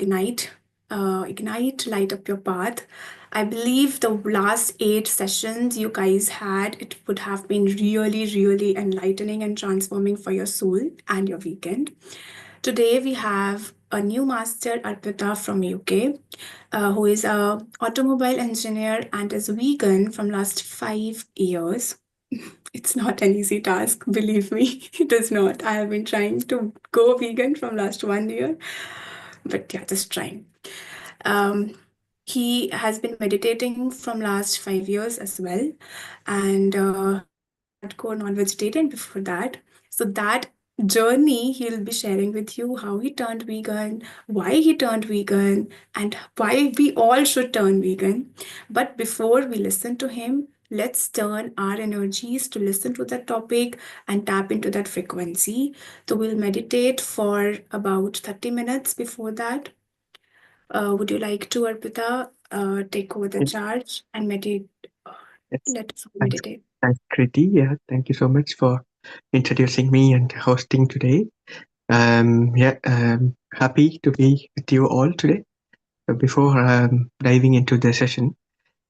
ignite, light up your path. I believe the last 8 sessions you guys had, it would have been really, really enlightening and transforming for your soul and your weekend. Today we have a new master, Arputha from UK, who is a automobile engineer and is vegan from last 5 years. It's not an easy task, believe me. It is not. I have been trying to go vegan from last 1 year, but yeah, just trying. Um, he has been meditating from last 5 years as well, and he was a hardcore non-vegetarian before that. So that journey he'll be sharing with you how he turned vegan, why he turned vegan, and why we all should turn vegan. But before we listen to him, let's turn our energies to listen to that topic and tap into that frequency. So we'll meditate for about 30 minutes before that. Would you like to, Arpita, take over the Yes, charge and meditate? yes. Let us all Thanks, meditate. thanks, Kriti. Yeah, thank you so much for introducing me and hosting today. Happy to be with you all today. Before diving into the session,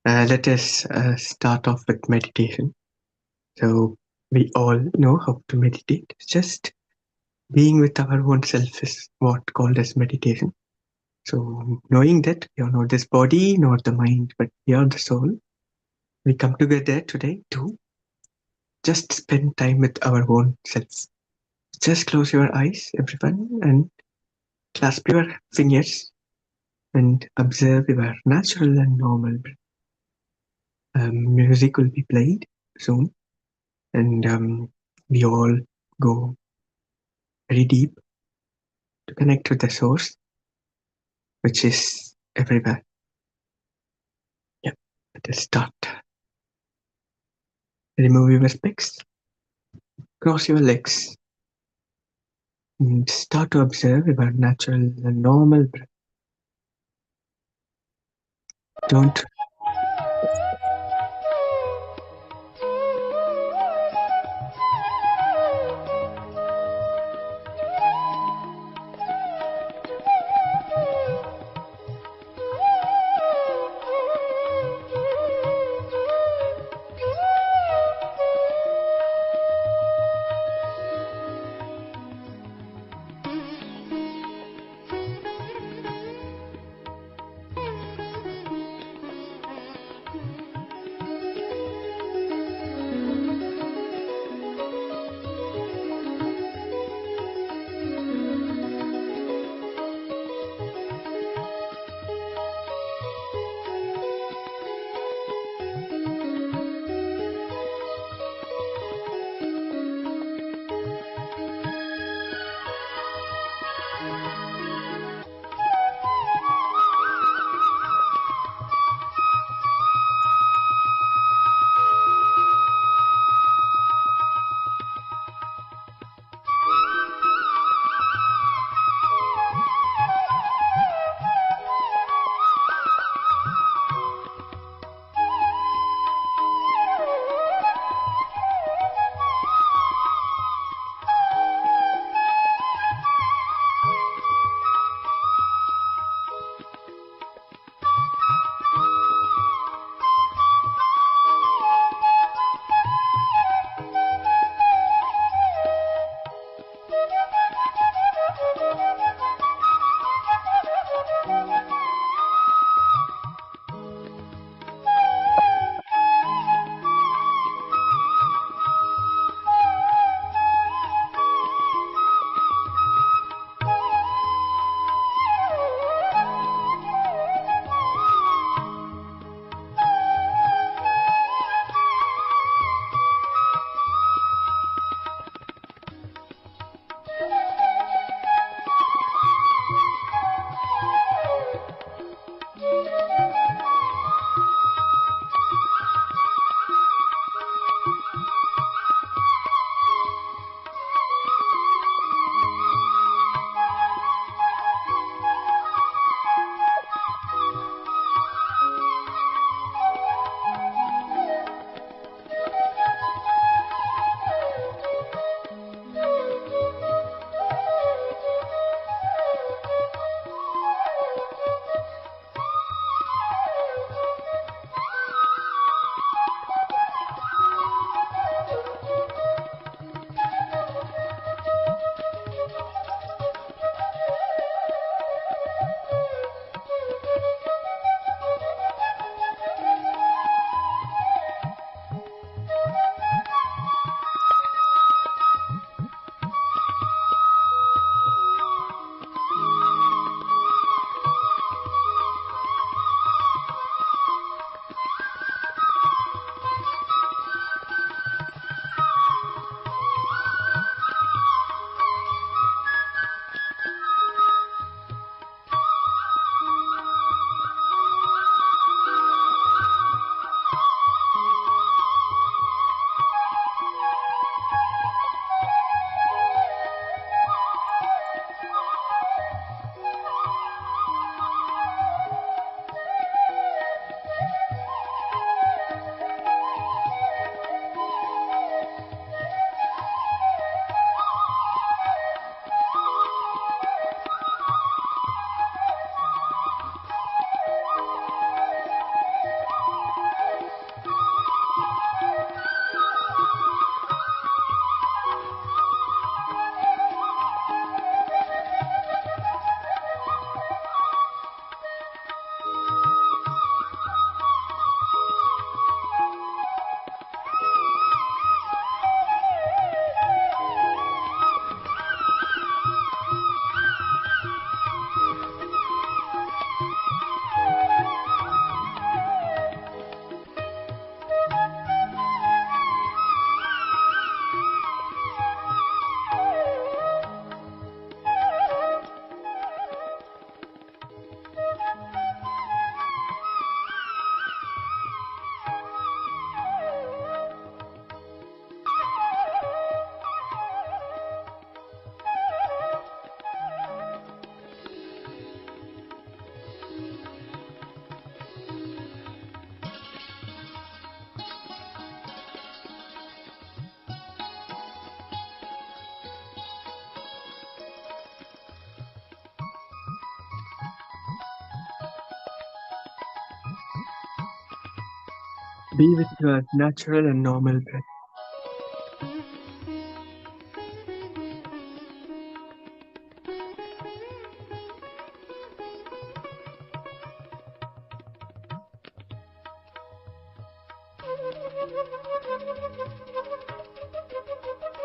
let us start off with meditation. So we all know how to meditate. Just being with our own self is what called as meditation. So knowing that we are not this body nor the mind, but we are the soul, we come together today to just spend time with our own selves. Just close your eyes, everyone, and clasp your fingers and observe your natural and normal breath. Music will be played soon, and we all go very deep to connect with the source, which is everywhere. Yeah, let us start. Remove your specs, cross your legs, and start to observe your natural and normal breath. Don't Be with your natural and normal breath.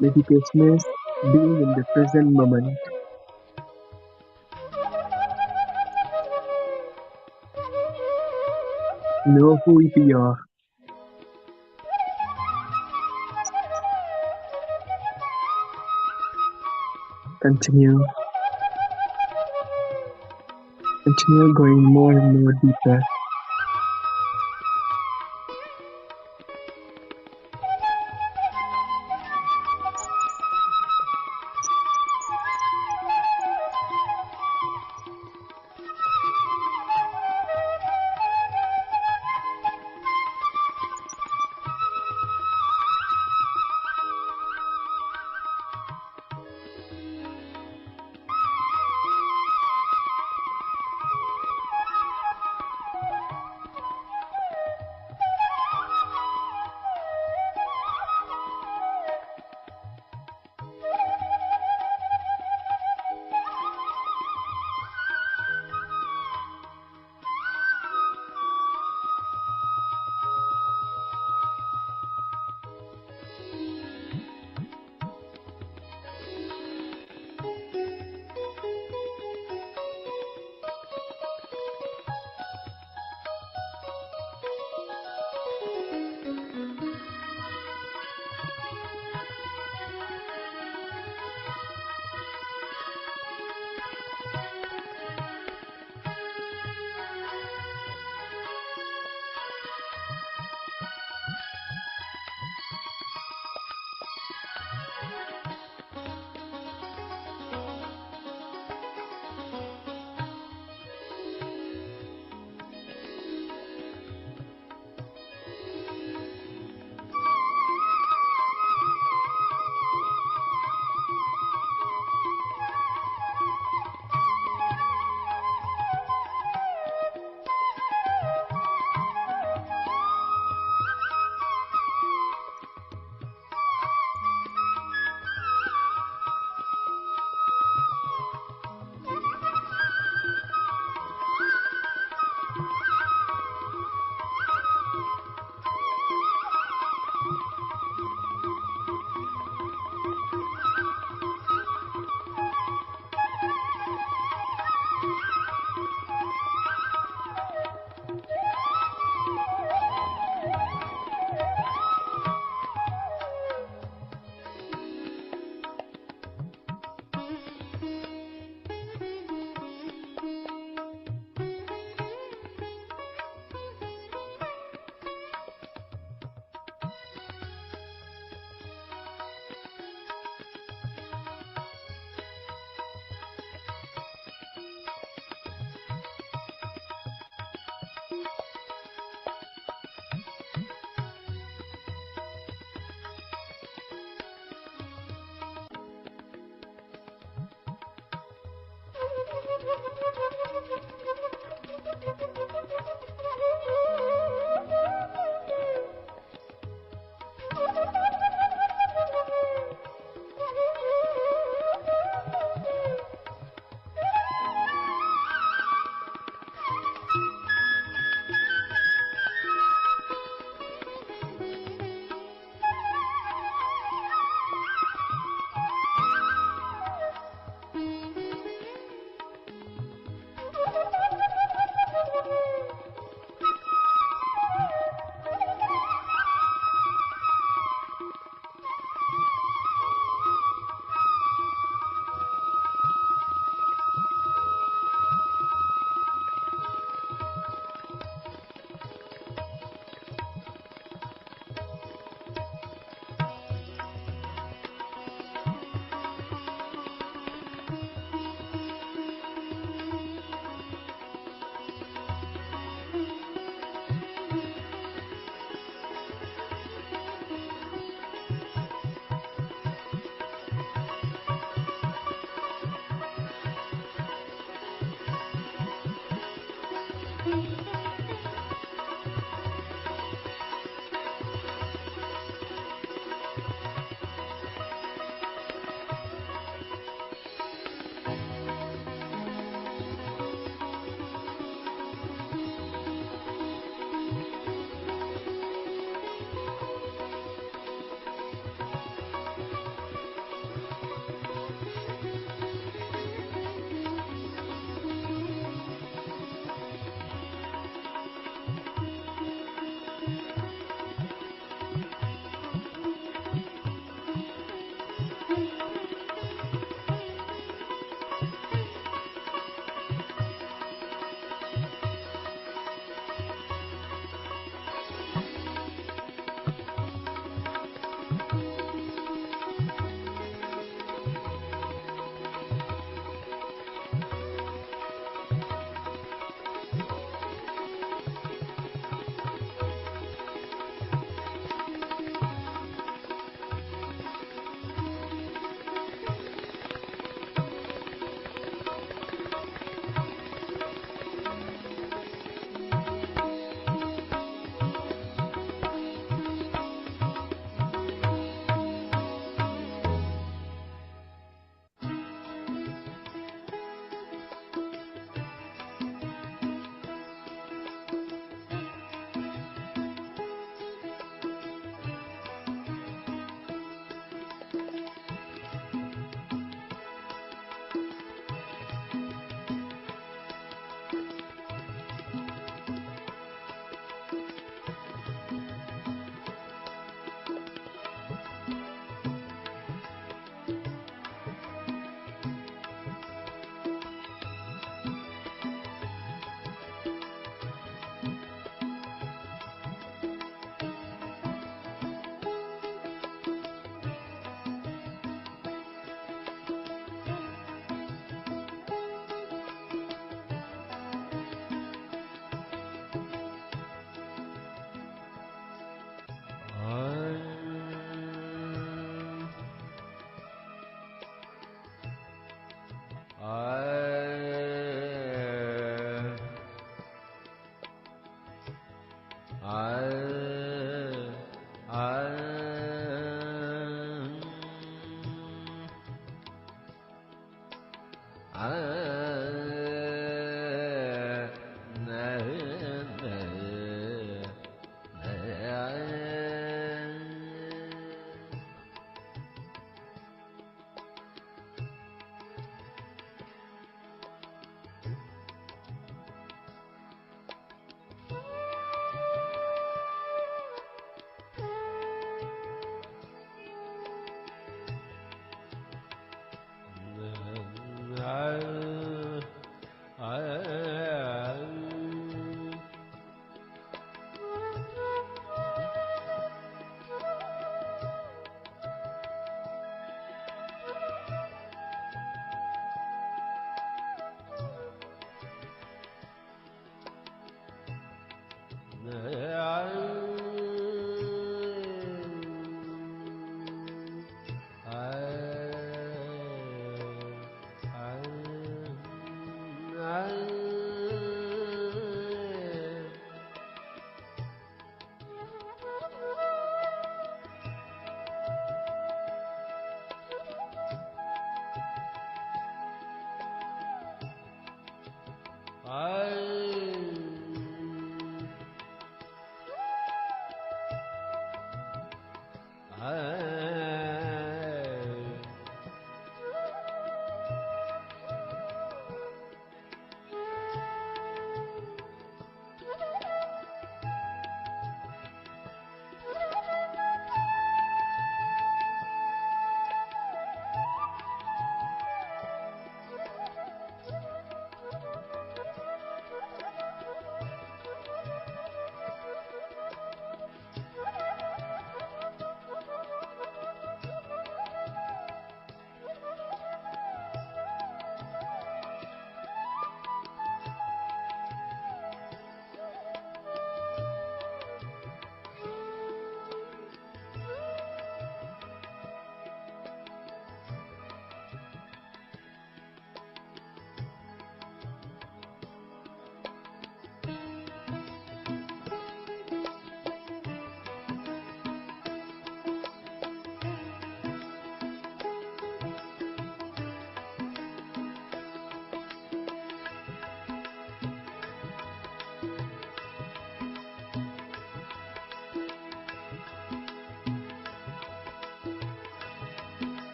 Meditation is being in the present moment. Know who you are. Continue. Continue going more and more deeper.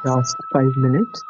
Last 5 minutes.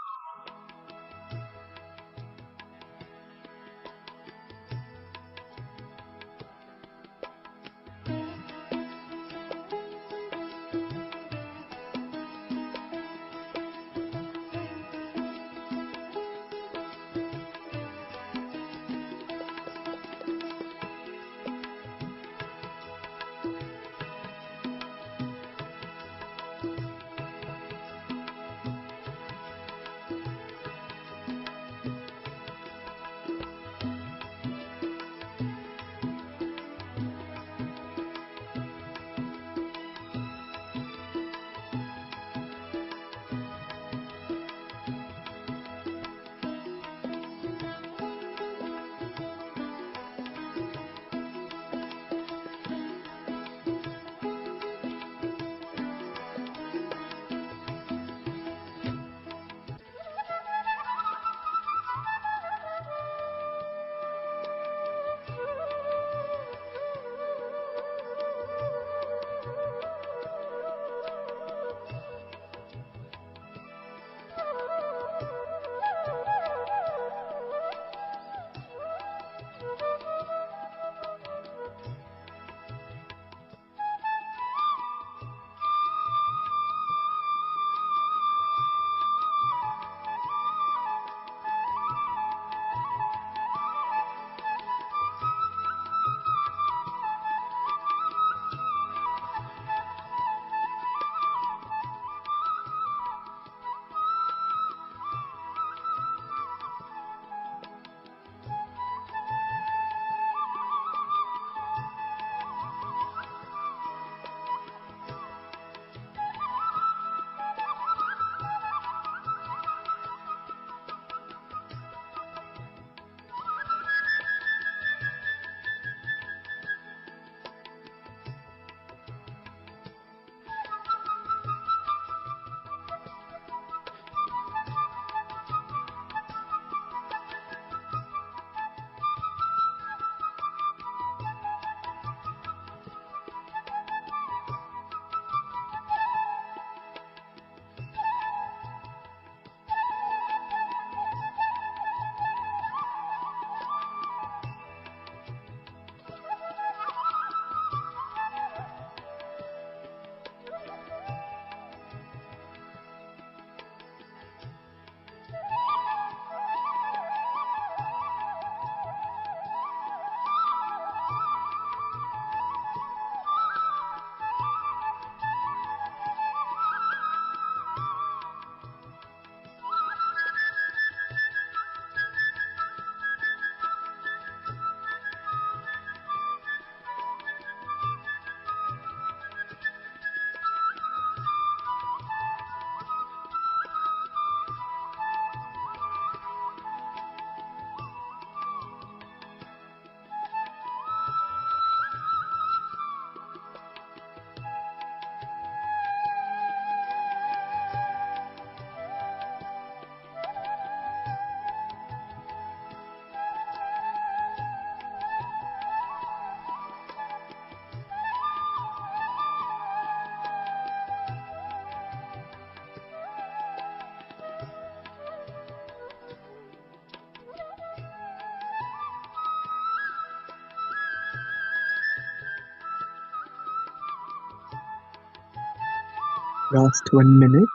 Last 1 minute.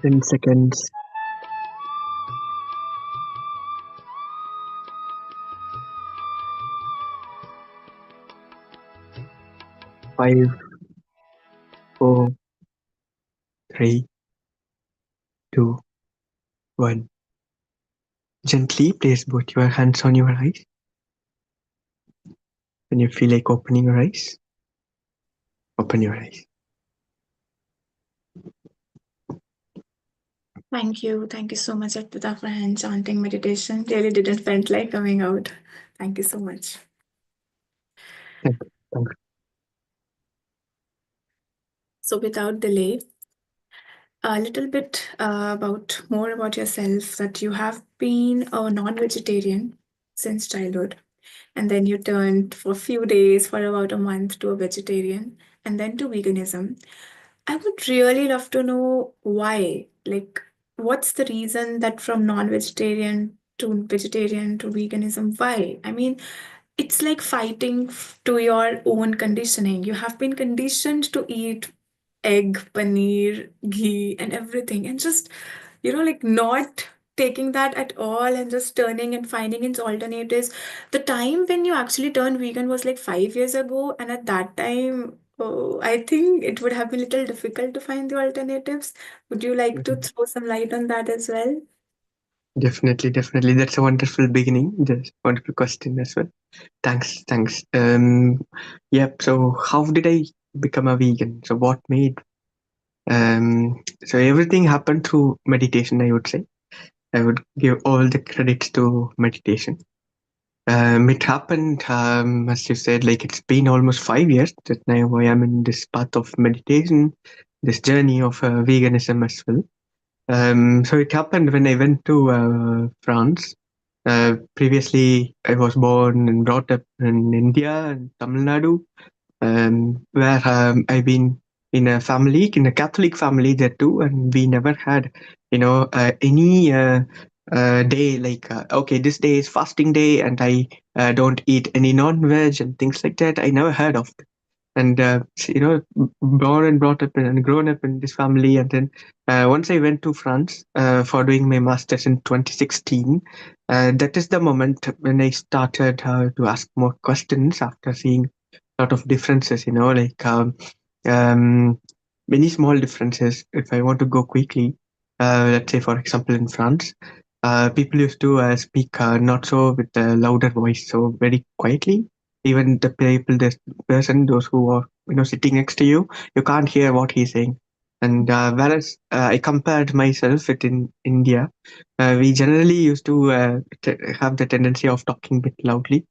In seconds. 5, 4, 3, 2, 1. Gently place both your hands on your eyes. When you feel like opening your eyes, open your eyes. Thank you. Thank you so much, Arputha, for hand chanting meditation. Really didn't felt like coming out. Thank you so much. Thank you. Thank So without delay, a little bit about more about yourself, that you have been a non-vegetarian since childhood, and then you turned for a few days, for about a month, to a vegetarian, and then to veganism. I would really love to know why. Like, what's the reason that from non-vegetarian to vegetarian to veganism? Why? I mean, it's like fighting to your own conditioning. You have been conditioned to eat egg, paneer, ghee, and everything, and just, like not taking that at all and just turning and finding its alternatives. The time when you actually turned vegan was like 5 years ago, and at that time, oh, I think it would have been a little difficult to find the alternatives. Would you like to you. throw some light on that as well? Definitely, definitely. That's a wonderful beginning. That's a wonderful question as well. Thanks, thanks. Yep. So, how did I become a vegan? So, what made? So everything happened through meditation. I would say I would give all the credits to meditation. It happened, as you said, like it's been almost 5 years that now I am in this path of meditation, this journey of veganism as well. So it happened when I went to France. Previously, I was born and brought up in India and Tamil Nadu, where I've been in a family, in a Catholic family there too, and we never had, any day like, okay, this day is fasting day, and I don't eat any non-veg and things like that. I never heard of and born and brought up and grown up in this family, and then once I went to France for doing my masters in 2016. That is the moment when I started to ask more questions after seeing a lot of differences, um, many small differences. If I want to go quickly, let's say for example in France, people used to speak not so with a louder voice, so very quietly. Even the people, the person, those who are sitting next to you, you can't hear what he's saying. And whereas I compared myself with in India, we generally used to have the tendency of talking a bit loudly.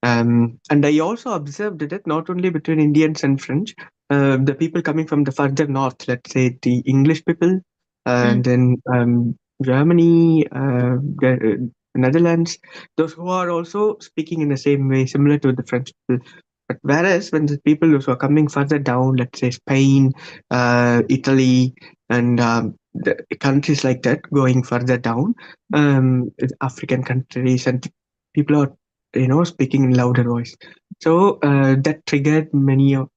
And I also observed it not only between Indians and French, the people coming from the further north, let's say the English people, and Mm. then Germany, the Netherlands, those who are also speaking in the same way, similar to the French people. But whereas when the people who are coming further down, let's say Spain, Italy, and the countries like that, going further down, African countries, and people are speaking in louder voice. So that triggered many of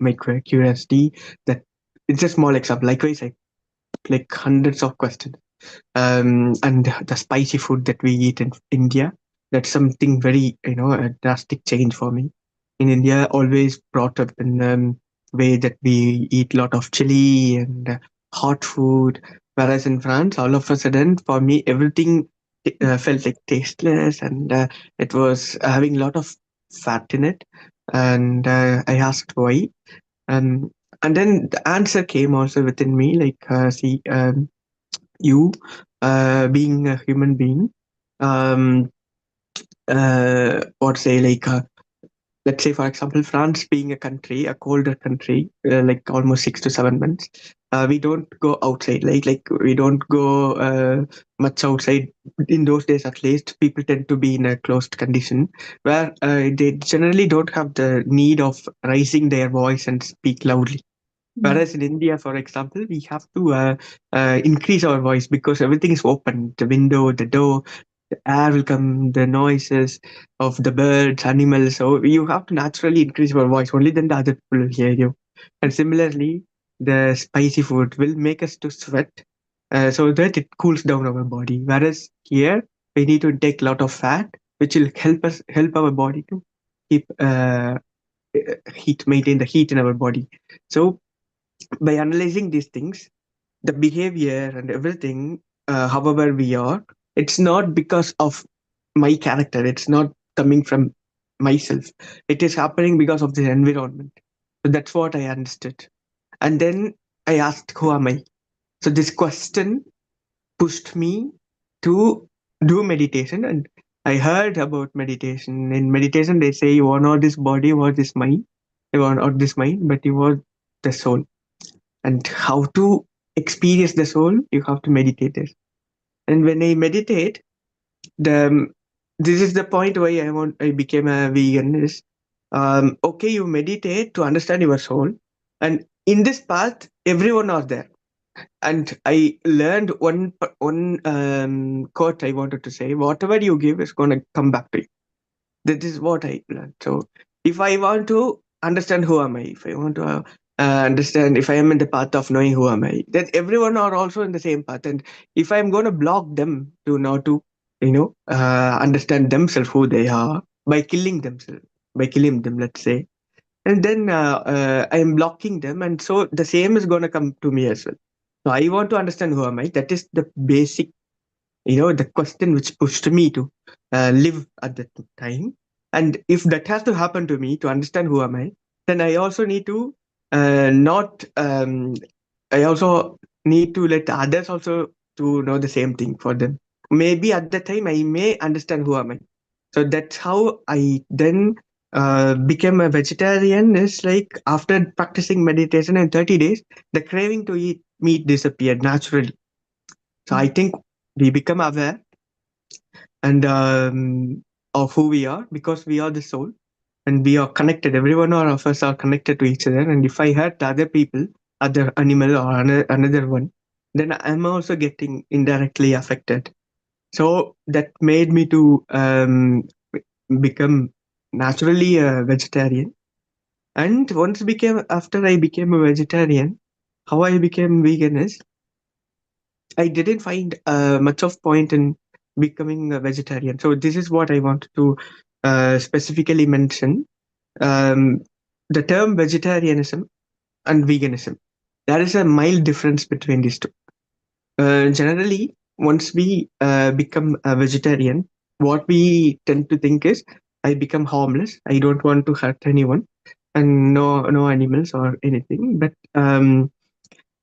my curiosity. That it's a small example. Likewise, I like hundreds of questions. And the spicy food that we eat in India, that's something very, a drastic change for me. In India, always brought up in way that we eat a lot of chili and hot food, whereas in France, all of a sudden, for me, everything felt like tasteless, and it was having a lot of fat in it. And I asked why, um, and then the answer came also within me, like, see, you being a human being, um or say like let's say for example France being a country, a colder country, like almost 6 to 7 months, we don't go outside, like we don't go much outside. In those days, at least, people tend to be in a closed condition where they generally don't have the need of raising their voice and speak loudly. Mm. Whereas in India, for example, we have to increase our voice because everything is open. The window, the door, the air will come, the noises of the birds, animals. So you have to naturally increase your voice. Only then the other people will hear you. And similarly, the spicy food will make us to sweat, so that it cools down our body. Whereas here, we need to take a lot of fat, which will help our body to keep heat, maintain the heat in our body. So by analyzing these things, the behavior and everything, however we are, it's not because of my character. It's not coming from myself. It is happening because of the environment. So that's what I understood. And then I asked, who am I? So this question pushed me to do meditation. And I heard about meditation. In meditation, they say you are not this body, you are this mind. You are not this mind, but you are the soul. And how to experience the soul, you have to meditate it. And when I meditate, the this is the point why I became a vegan is, okay, you meditate to understand your soul, and in this path everyone are there. And I learned one quote I wanted to say: whatever you give is going to come back to you. That is what I learned. So if I want to understand who am I, if I want to understand if I am in the path of knowing who am I, then everyone are also in the same path. And if I'm going to block them to not to, understand themselves who they are by killing themselves, by killing them, let's say, and then I am blocking them, and so the same is going to come to me as well. So I want to understand who am I. That is the basic, the question which pushed me to live at that time. And if that has to happen to me to understand who am I, then I also need to not I also need to let others also to know the same thing for them. Maybe at that time I may understand who am I. So that's how I then became a vegetarian. Is like after practicing meditation in 30 days, the craving to eat meat disappeared naturally. So I think we become aware and of who we are, because we are the soul and we are connected. Every one of us are connected to each other. And if I hurt other people, other animal or another one, then I'm also getting indirectly affected. So that made me to become naturally a vegetarian. And once became after I became a vegetarian, how I became vegan is I didn't find much of point in becoming a vegetarian. So this is what I wanted to specifically mention. Um, the term vegetarianism and veganism. There is a mild difference between these two. Generally, once we become a vegetarian, what we tend to think is, I become harmless. I don't want to hurt anyone, and no animals or anything. But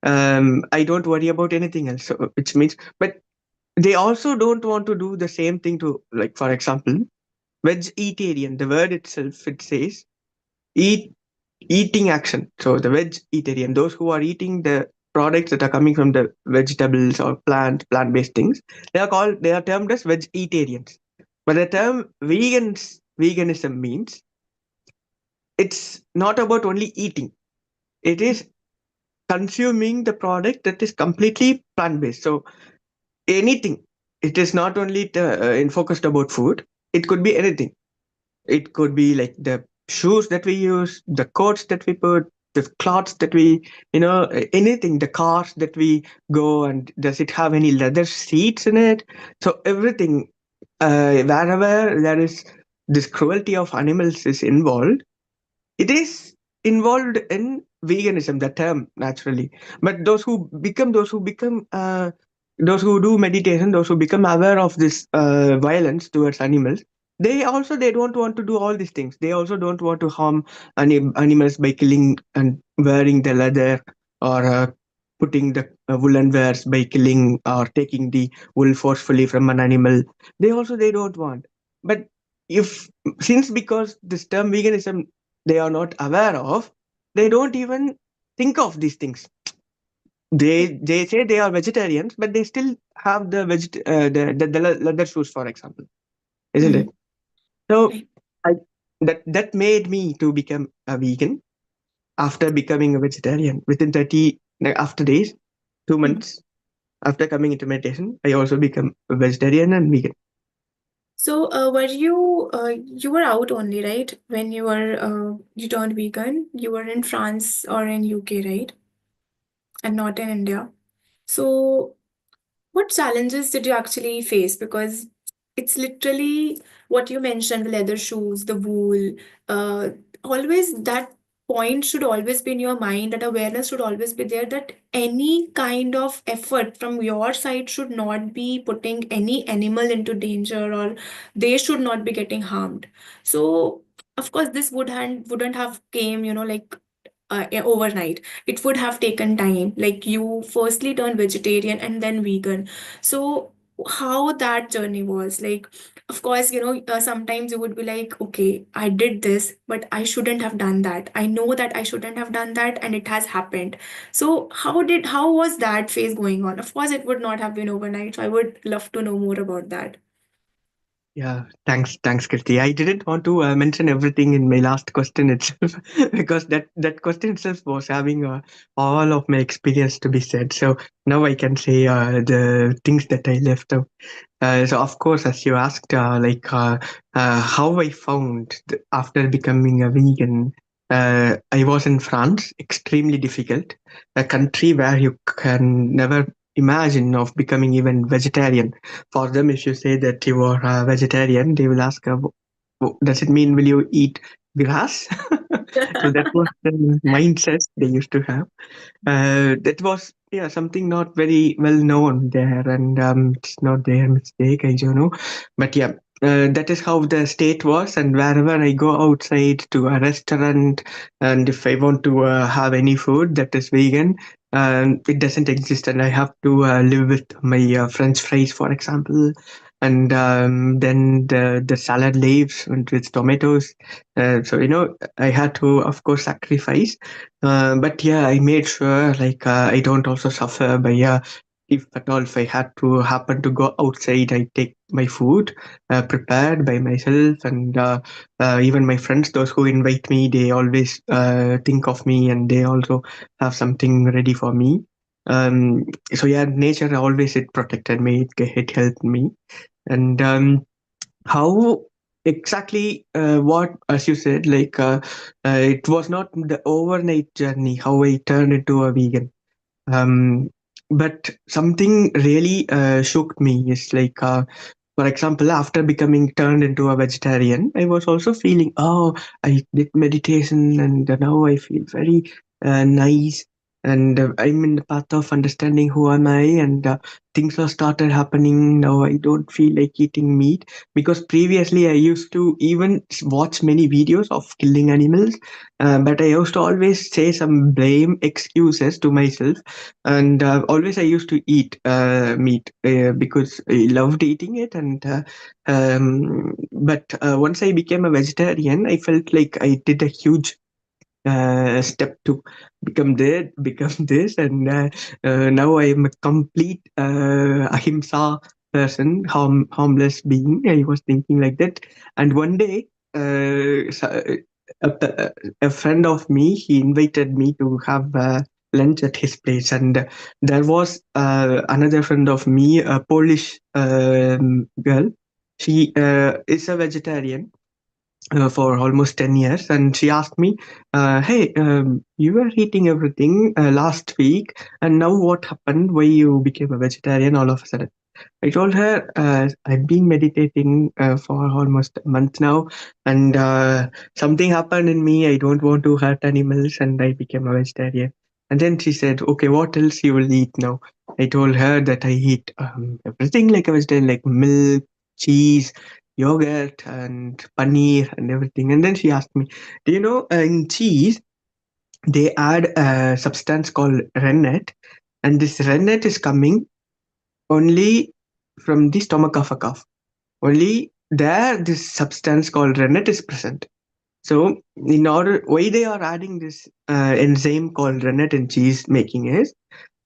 I don't worry about anything else. So, which means, but they also don't want to do the same thing to, like, for example, vegetarian. The word itself, it says eat eating action. So the vegetarian, those who are eating the products that are coming from the vegetables or plant-based things, they are termed as vegetarians. But the term veganism means it's not about only eating. It is consuming the product that is completely plant-based. So anything. It is not only focused about food. It could be anything. It could be like the shoes that we use, the coats that we put, the clothes that we, anything, the cars that we go, and does it have any leather seats in it? So everything, wherever there is this cruelty of animals is involved, it is involved in veganism, the term, naturally. But those who do meditation, those who become aware of this violence towards animals, they don't want to do all these things. They also don't want to harm animals by killing and wearing the leather, or putting the woolen wares by killing or taking the wool forcefully from an animal. They don't want. But if since because this term veganism they are not aware of, they don't even think of these things. They say they are vegetarians, but they still have the leather shoes, for example, isn't it? Mm-hmm. So Right. I, that made me to become a vegan after becoming a vegetarian within 30, like, after days, 2 months after coming into meditation. I also become a vegetarian and vegan. So, you were out only, right? When you turned vegan, you were in France or in UK, right? And not in India. So, what challenges did you actually face? Because it's literally what you mentioned, the leather shoes, the wool, always that point should always be in your mind, that awareness should always be there, that any kind of effort from your side should not be putting any animal into danger, or they should not be getting harmed. So of course this wouldn't have came, like overnight. It would have taken time. Like you firstly turn vegetarian and then vegan. So how that journey was like, of course, sometimes you would be like, okay, I did this, but I shouldn't have done that. I know that I shouldn't have done that, and it has happened. So how was that phase going on? Of course, it would not have been overnight. So I would love to know more about that. Yeah, thanks, Kirti. I didn't want to mention everything in my last question itself because that question itself was having all of my experience to be said. So now I can say the things that I left out. So of course, as you asked, how I found after becoming a vegan, I was in France, extremely difficult, a country where you can never imagine of becoming even vegetarian. For them, if you say that you are a vegetarian, they will ask, does it mean will you eat grass? So that was the mindset they used to have. That was, yeah, something not very well known there, and it's not their mistake, I don't know. But yeah, that is how the state was. And wherever I go outside to a restaurant, and if I want to have any food that is vegan, it doesn't exist, and I have to live with my French fries, for example. And then the salad leaves and with tomatoes. So I had to, of course, sacrifice, but yeah, I made sure like I don't also suffer by if at all if I had to happen to go outside, I take my food prepared by myself, and even my friends, those who invite me, they always think of me, and they also have something ready for me. Um, so yeah, nature always it protected me, it helped me, and how exactly what as you said it was not the overnight journey how I turned into a vegan. um, but something really shook me is for example, after becoming turned into a vegetarian, I was also feeling, oh, I did meditation and now I feel very nice, and I'm in the path of understanding who am I, and things have started happening. Now I don't feel like eating meat, because previously I used to even watch many videos of killing animals, but I used to always say some blame excuses to myself, and always I used to eat meat because I loved eating it, and but once I became a vegetarian, I felt like I did a huge step to become this, and now I am a complete ahimsa person, harmless being. I was thinking like that, and one day a friend of me, he invited me to have lunch at his place, and there was another friend of me, a Polish girl. She is a vegetarian for almost 10 years, and she asked me, hey, you were eating everything last week, and now what happened, why you became a vegetarian all of a sudden? I told her, I've been meditating for almost a month now, and something happened in me. I don't want to hurt animals, and I became a vegetarian. And then she said, okay, what else you will eat now? I told her that I eat everything like a vegetarian, like milk, cheese, yogurt, and paneer, and everything. And then she asked me, do you know in cheese, they add a substance called rennet, and this rennet is coming only from the stomach of a calf. Only there, this substance called rennet is present. So, in order, why they are adding this enzyme called rennet in cheese making is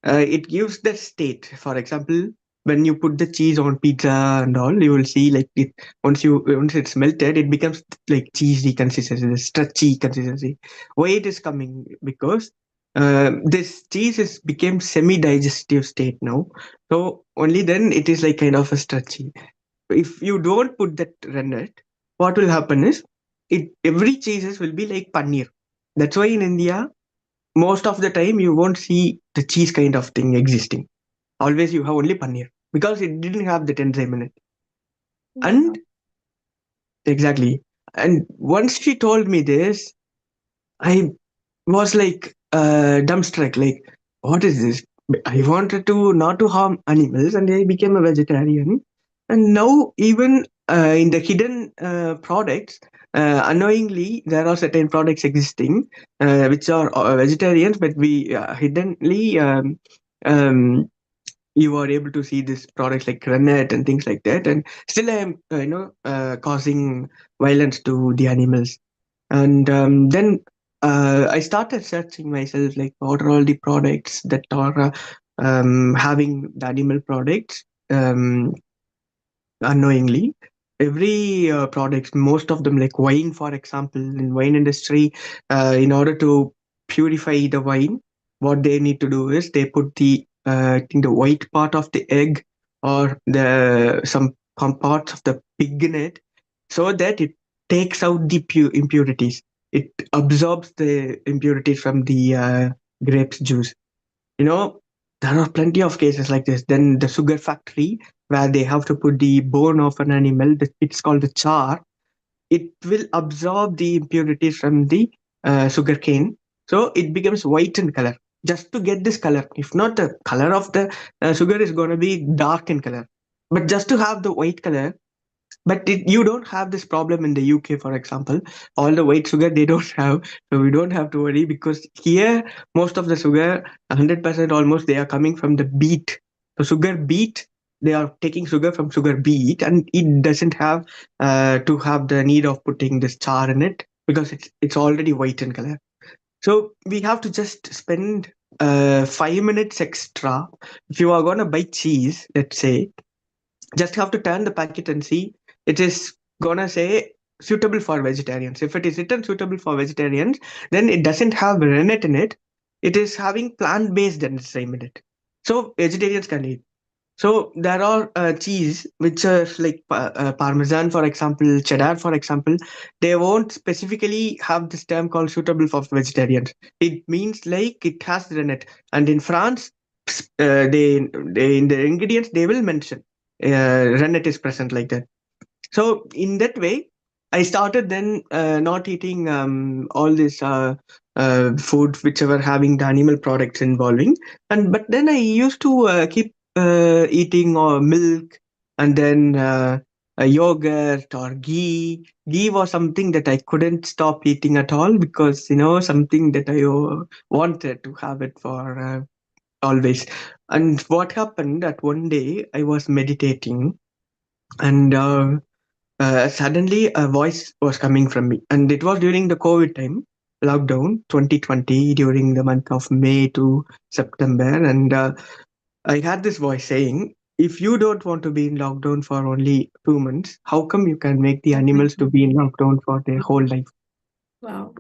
it gives the state. For example, when you put the cheese on pizza and all, you will see like it once it's melted, it becomes like cheesy consistency, the stretchy consistency. Why it is coming? Because this cheese is became semi-digestive state now. So only then it is like kind of a stretchy. If you don't put that rennet, what will happen is it every cheeses will be like paneer. That's why in India most of the time you won't see the cheese kind of thing existing. Always you have only paneer because it didn't have that enzyme in it. Yeah. And exactly. And once she told me this, I was like dumbstruck, like, what is this? I wanted to not to harm animals, and I became a vegetarian. And now, even in the hidden products, unknowingly, there are certain products existing which are vegetarians, but we hiddenly um, you are able to see these products like rennet and things like that, and still I am causing violence to the animals. And then I started searching myself, like, what are all the products that are having the animal products. Unknowingly, every products, most of them, like wine for example, in wine industry, in order to purify the wine, what they need to do is they put the I think the white part of the egg, or the some parts of the pig in it, so that it takes out the impurities. It absorbs the impurities from the grapes juice. you know there are plenty of cases like this. Then the sugar factory, where they have to put the bone of an animal, it's called the char. It will absorb the impurities from the sugar cane, so it becomes white in color, just to get this color. If not, the color of the sugar is going to be dark in color, but just to have the white color. But you don't have this problem in the UK, for example. All the white sugar they don't have, so we don't have to worry, because here most of the sugar, 100% almost, they are coming from the beet. So sugar beet, they are taking sugar from sugar beet, and it doesn't have to have the need of putting this char in it, because it's already white in color. So we have to just spend 5 minutes extra. If you are gonna buy cheese, let's say, just have to turn the packet and see it is gonna say suitable for vegetarians. If it is written suitable for vegetarians, then it doesn't have rennet in it. It is having plant-based enzyme in it, so vegetarians can eat. So there are cheese which are like parmesan, for example, cheddar, for example. They won't specifically have this term called suitable for vegetarians. It means like it has rennet. And in France, they in the ingredients they will mention rennet is present, like that. So in that way, I started then not eating all this food whichever having the animal products involving. And but then I used to keep eating milk, and then yogurt or ghee. Ghee was something that I couldn't stop eating at all, because something that I wanted to have it for always. And what happened that one day I was meditating, and suddenly a voice was coming from me, and it was during the COVID time, lockdown 2020, during the month of May to September. And I had this voice saying, if you don't want to be in lockdown for only 2 months, how come you can make the animals to be in lockdown for their whole life? Wow.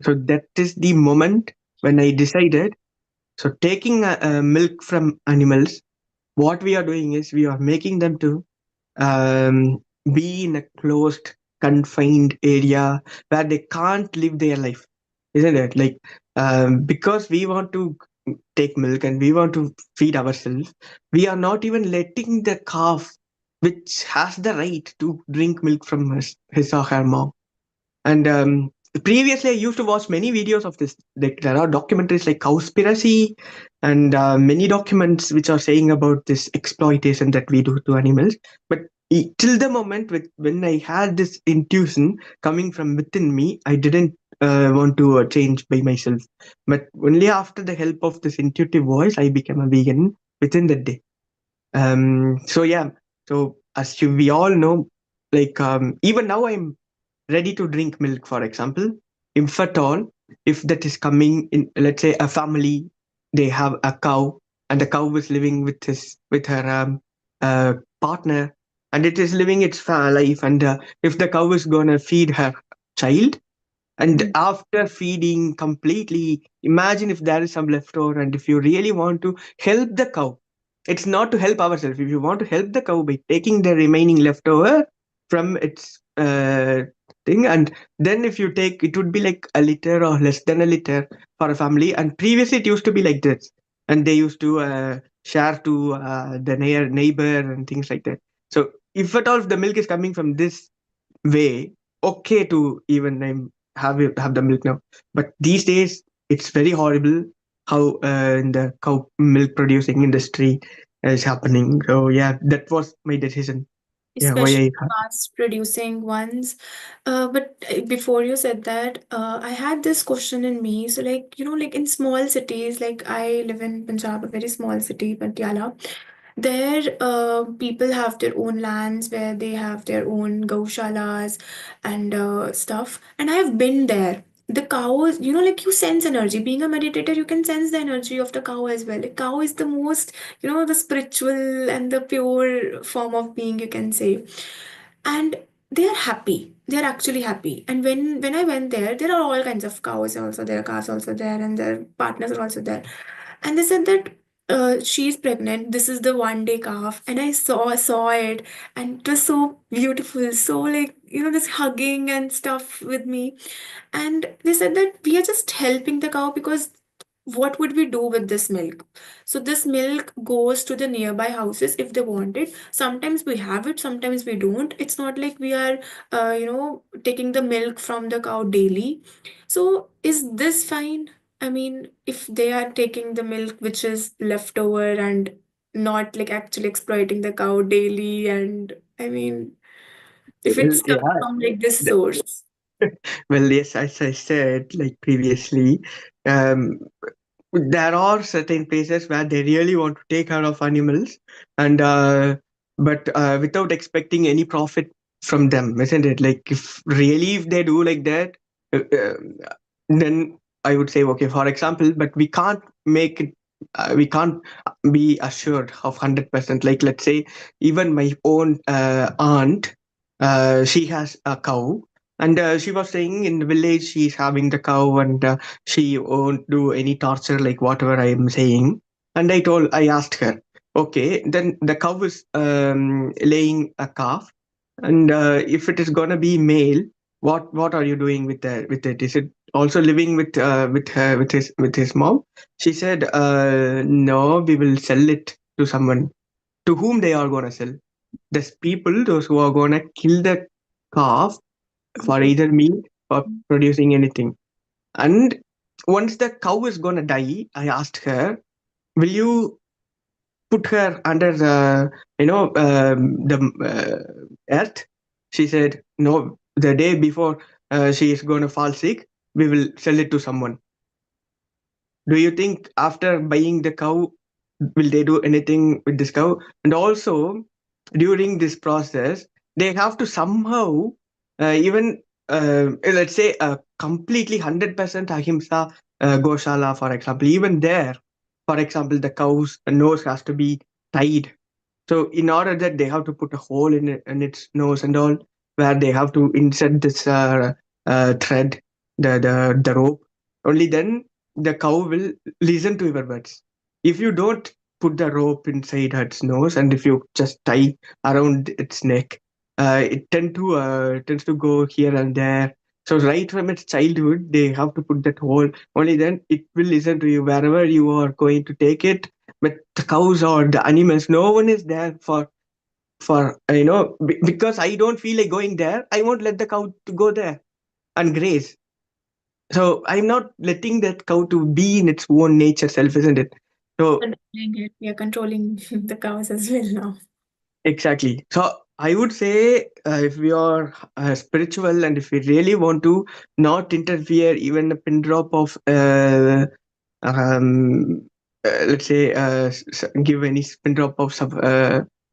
So that is the moment when I decided. So taking milk from animals, what we are doing is we are making them to um, be in a closed, confined area where they can't live their life, isn't it? Like, because we want to take milk and we want to feed ourselves, we are not even letting the calf, which has the right to drink milk from his or her mom. And previously, I used to watch many videos of this. Like, there are documentaries like Cowspiracy, and many documents which are saying about this exploitation that we do to animals. But till the moment when I had this intuition coming from within me, I didn't want to change by myself. But only after the help of this intuitive voice, I became a vegan within the day. So yeah, so as we all know, like, even now I'm ready to drink milk, for example. If at all, if that is coming in, let's say a family, they have a cow, and the cow is living with her uh, partner, and it is living its life. And if the cow is gonna feed her child, and Mm. after feeding completely, imagine if there is some leftover, and if you really want to help the cow, it's not to help ourselves. If you want to help the cow by taking the remaining leftover from its thing, and then if you take, it would be like a liter or less than a liter for a family. And previously it used to be like this, and they used to share to the neighbor and things like that. So if at all the milk is coming from this way, okay to even name. have the milk now. But these days it's very horrible how in the cow milk producing industry is happening. So yeah, that was my decision. Yeah, why Especially I mass producing ones. But before you said that, I had this question in me. So, like, like in small cities, like I live in Punjab, a very small city, Patiala. There, people have their own lands where they have their own gaushalas and stuff. And I've been there. The cows, like you sense energy. Being a meditator, you can sense the energy of the cow as well. A cow is the most, the spiritual and the pure form of being, you can say. And they are happy. They're actually happy. And when I went there, there are all kinds of cows also there, calves also there, and their partners are also there. And they said that she's pregnant. This is the 1 day calf, and I saw it, and it was so beautiful. So like this hugging and stuff with me, and they said that we are just helping the cow because what would we do with this milk? So this milk goes to the nearby houses if they want it. Sometimes we have it, sometimes we don't. It's not like we are, taking the milk from the cow daily. So is this fine? I mean, if they are taking the milk which is left over and not like actually exploiting the cow daily, and I mean, if well, it's coming yeah. from like this source. Well, yes, as I said, like previously, um, there are certain places where they really want to take care of animals, and but without expecting any profit from them, isn't it? Like if they do like that, then I would say okay. For example, but we can't make it. We can't be assured of 100%. Like let's say, even my own aunt, she has a cow, and she was saying in the village she's having the cow, and she won't do any torture like whatever I am saying. And I asked her, okay, then the cow is laying a calf, and if it is gonna be male, what are you doing with it? Is it also living with her with his mom? She said, no, we will sell it to someone. To whom they are gonna sell? There's people, those who are gonna kill the calf for either meat or producing anything. And once the cow is gonna die, I asked her, will you put her under the earth? She said, no. The day before she is gonna fall sick, we will sell it to someone. Do you think after buying the cow, will they do anything with this cow? And also, during this process, they have to somehow even let's say completely 100% ahimsa goshala, for example. Even there, for example, the cow's nose has to be tied. So in order that they have to put a hole in its nose and all, where they have to insert this thread, the rope. Only then the cow will listen to your words. If you don't put the rope inside its nose, and if you just tie around its neck, it tends to go here and there. So right from its childhood, they have to put that hole. Only then it will listen to you wherever you are going to take it. But the cows or the animals, no one is there for because I don't feel like going there. I won't let the cow to go there and graze. So I'm not letting that cow to be in its own nature self, isn't it? So Controlling it. We are controlling the cows as well now. exactly. So I would say if we are spiritual, and if we really want to not interfere even a pin drop of um, let's say give any spin drop of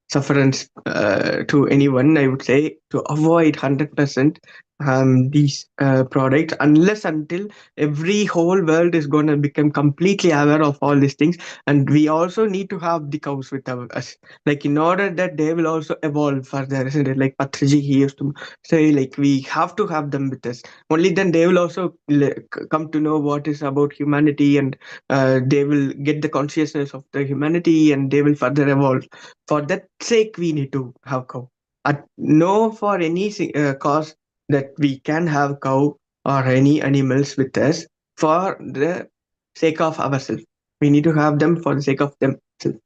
sufferance to anyone, I would say to avoid 100% these products, unless until every whole world is going to become completely aware of all these things. And we also need to have the cows with us, like in order that they will also evolve further, isn't it? Like Patriji, he used to say, like we have to have them with us. Only then they will also come to know what is about humanity, and they will get the consciousness of the humanity, and they will further evolve. For that sake, we need to have cow. At no for any cause that we can have cow or any animals with us for the sake of ourselves. We need to have them for the sake of themselves.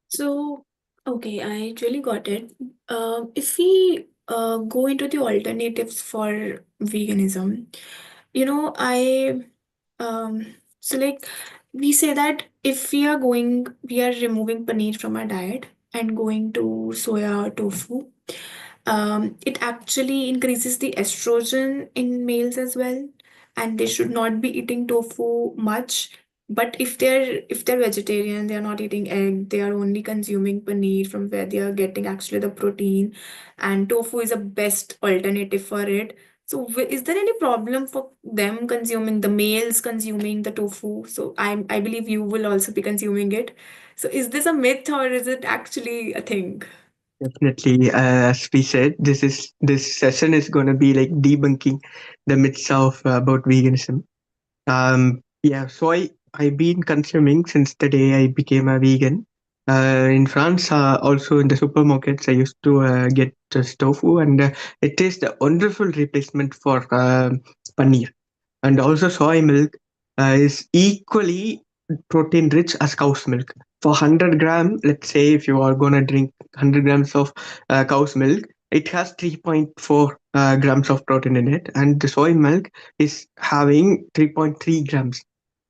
So, okay, I really got it. If we go into the alternatives for veganism, I um so like we say that if we are removing paneer from our diet and going to soya or tofu, it actually increases the estrogen in males as well, and they should not be eating tofu much. But if they're vegetarian, they are not eating egg, they are only consuming paneer from where they are getting actually the protein, and tofu is a best alternative for it. So, is there any problem for them consuming the males consuming the tofu? So, I believe you will also be consuming it. So, is this a myth or is it actually a thing? Definitely, as we said, this session is going to be like debunking the myths of about veganism. Yeah, so I've been consuming since the day I became a vegan. In France, also in the supermarkets, I used to get tofu, and it is the wonderful replacement for paneer. And also soy milk is equally protein rich as cow's milk. For 100 gram, let's say if you are going to drink 100 grams of cow's milk, it has 3.4 grams of protein in it, and the soy milk is having 3.3 grams.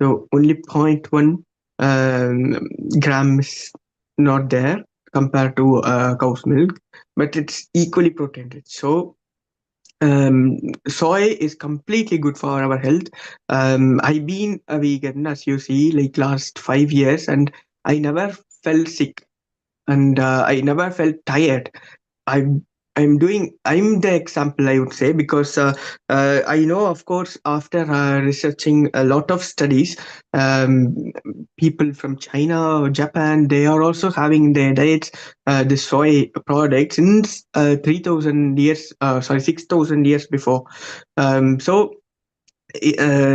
So only zero point 0.1 gram is not there compared to cow's milk, but it's equally protein rich. So um, soy is completely good for our health. I've been a vegan, as you see, like last 5 years, and I never felt sick, and I never felt tired. I'm I'm the example, I would say, because I know, of course, after researching a lot of studies, um, people from China or Japan, they are also having in their diets the soy products since 3,000 years, sorry, 6,000 years before. So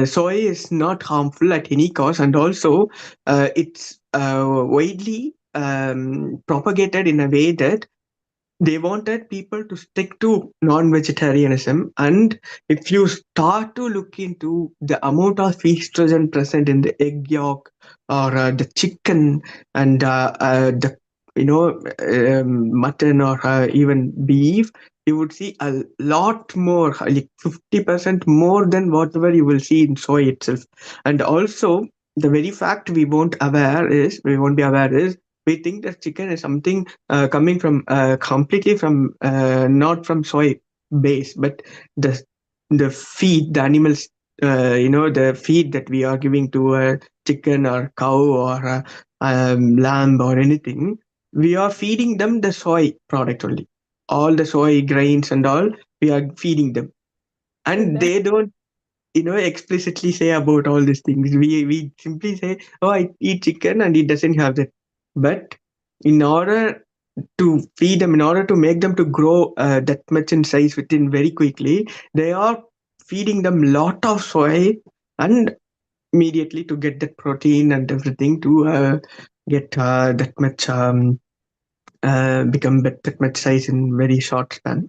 soy is not harmful at any cost, and also it's widely propagated in a way that they wanted people to stick to non-vegetarianism. And if you start to look into the amount of estrogen present in the egg yolk or the chicken and the mutton or even beef, you would see a lot more, like 50% more than whatever you will see in soy itself. And also the very fact we won't be aware is we think that chicken is something coming from completely from not from soy base, but the feed the animals, the feed that we are giving to a chicken or cow or lamb or anything, we are feeding them the soy product only, all the soy grains and all we are feeding them, Oh, and that they don't explicitly say about all these things. We simply say, oh, I eat chicken and it doesn't have that. But in order to feed them, in order to make them to grow that much in size within very quickly, they are feeding them lot of soy, and immediately to get that protein and everything to get that much become that much size in very short span.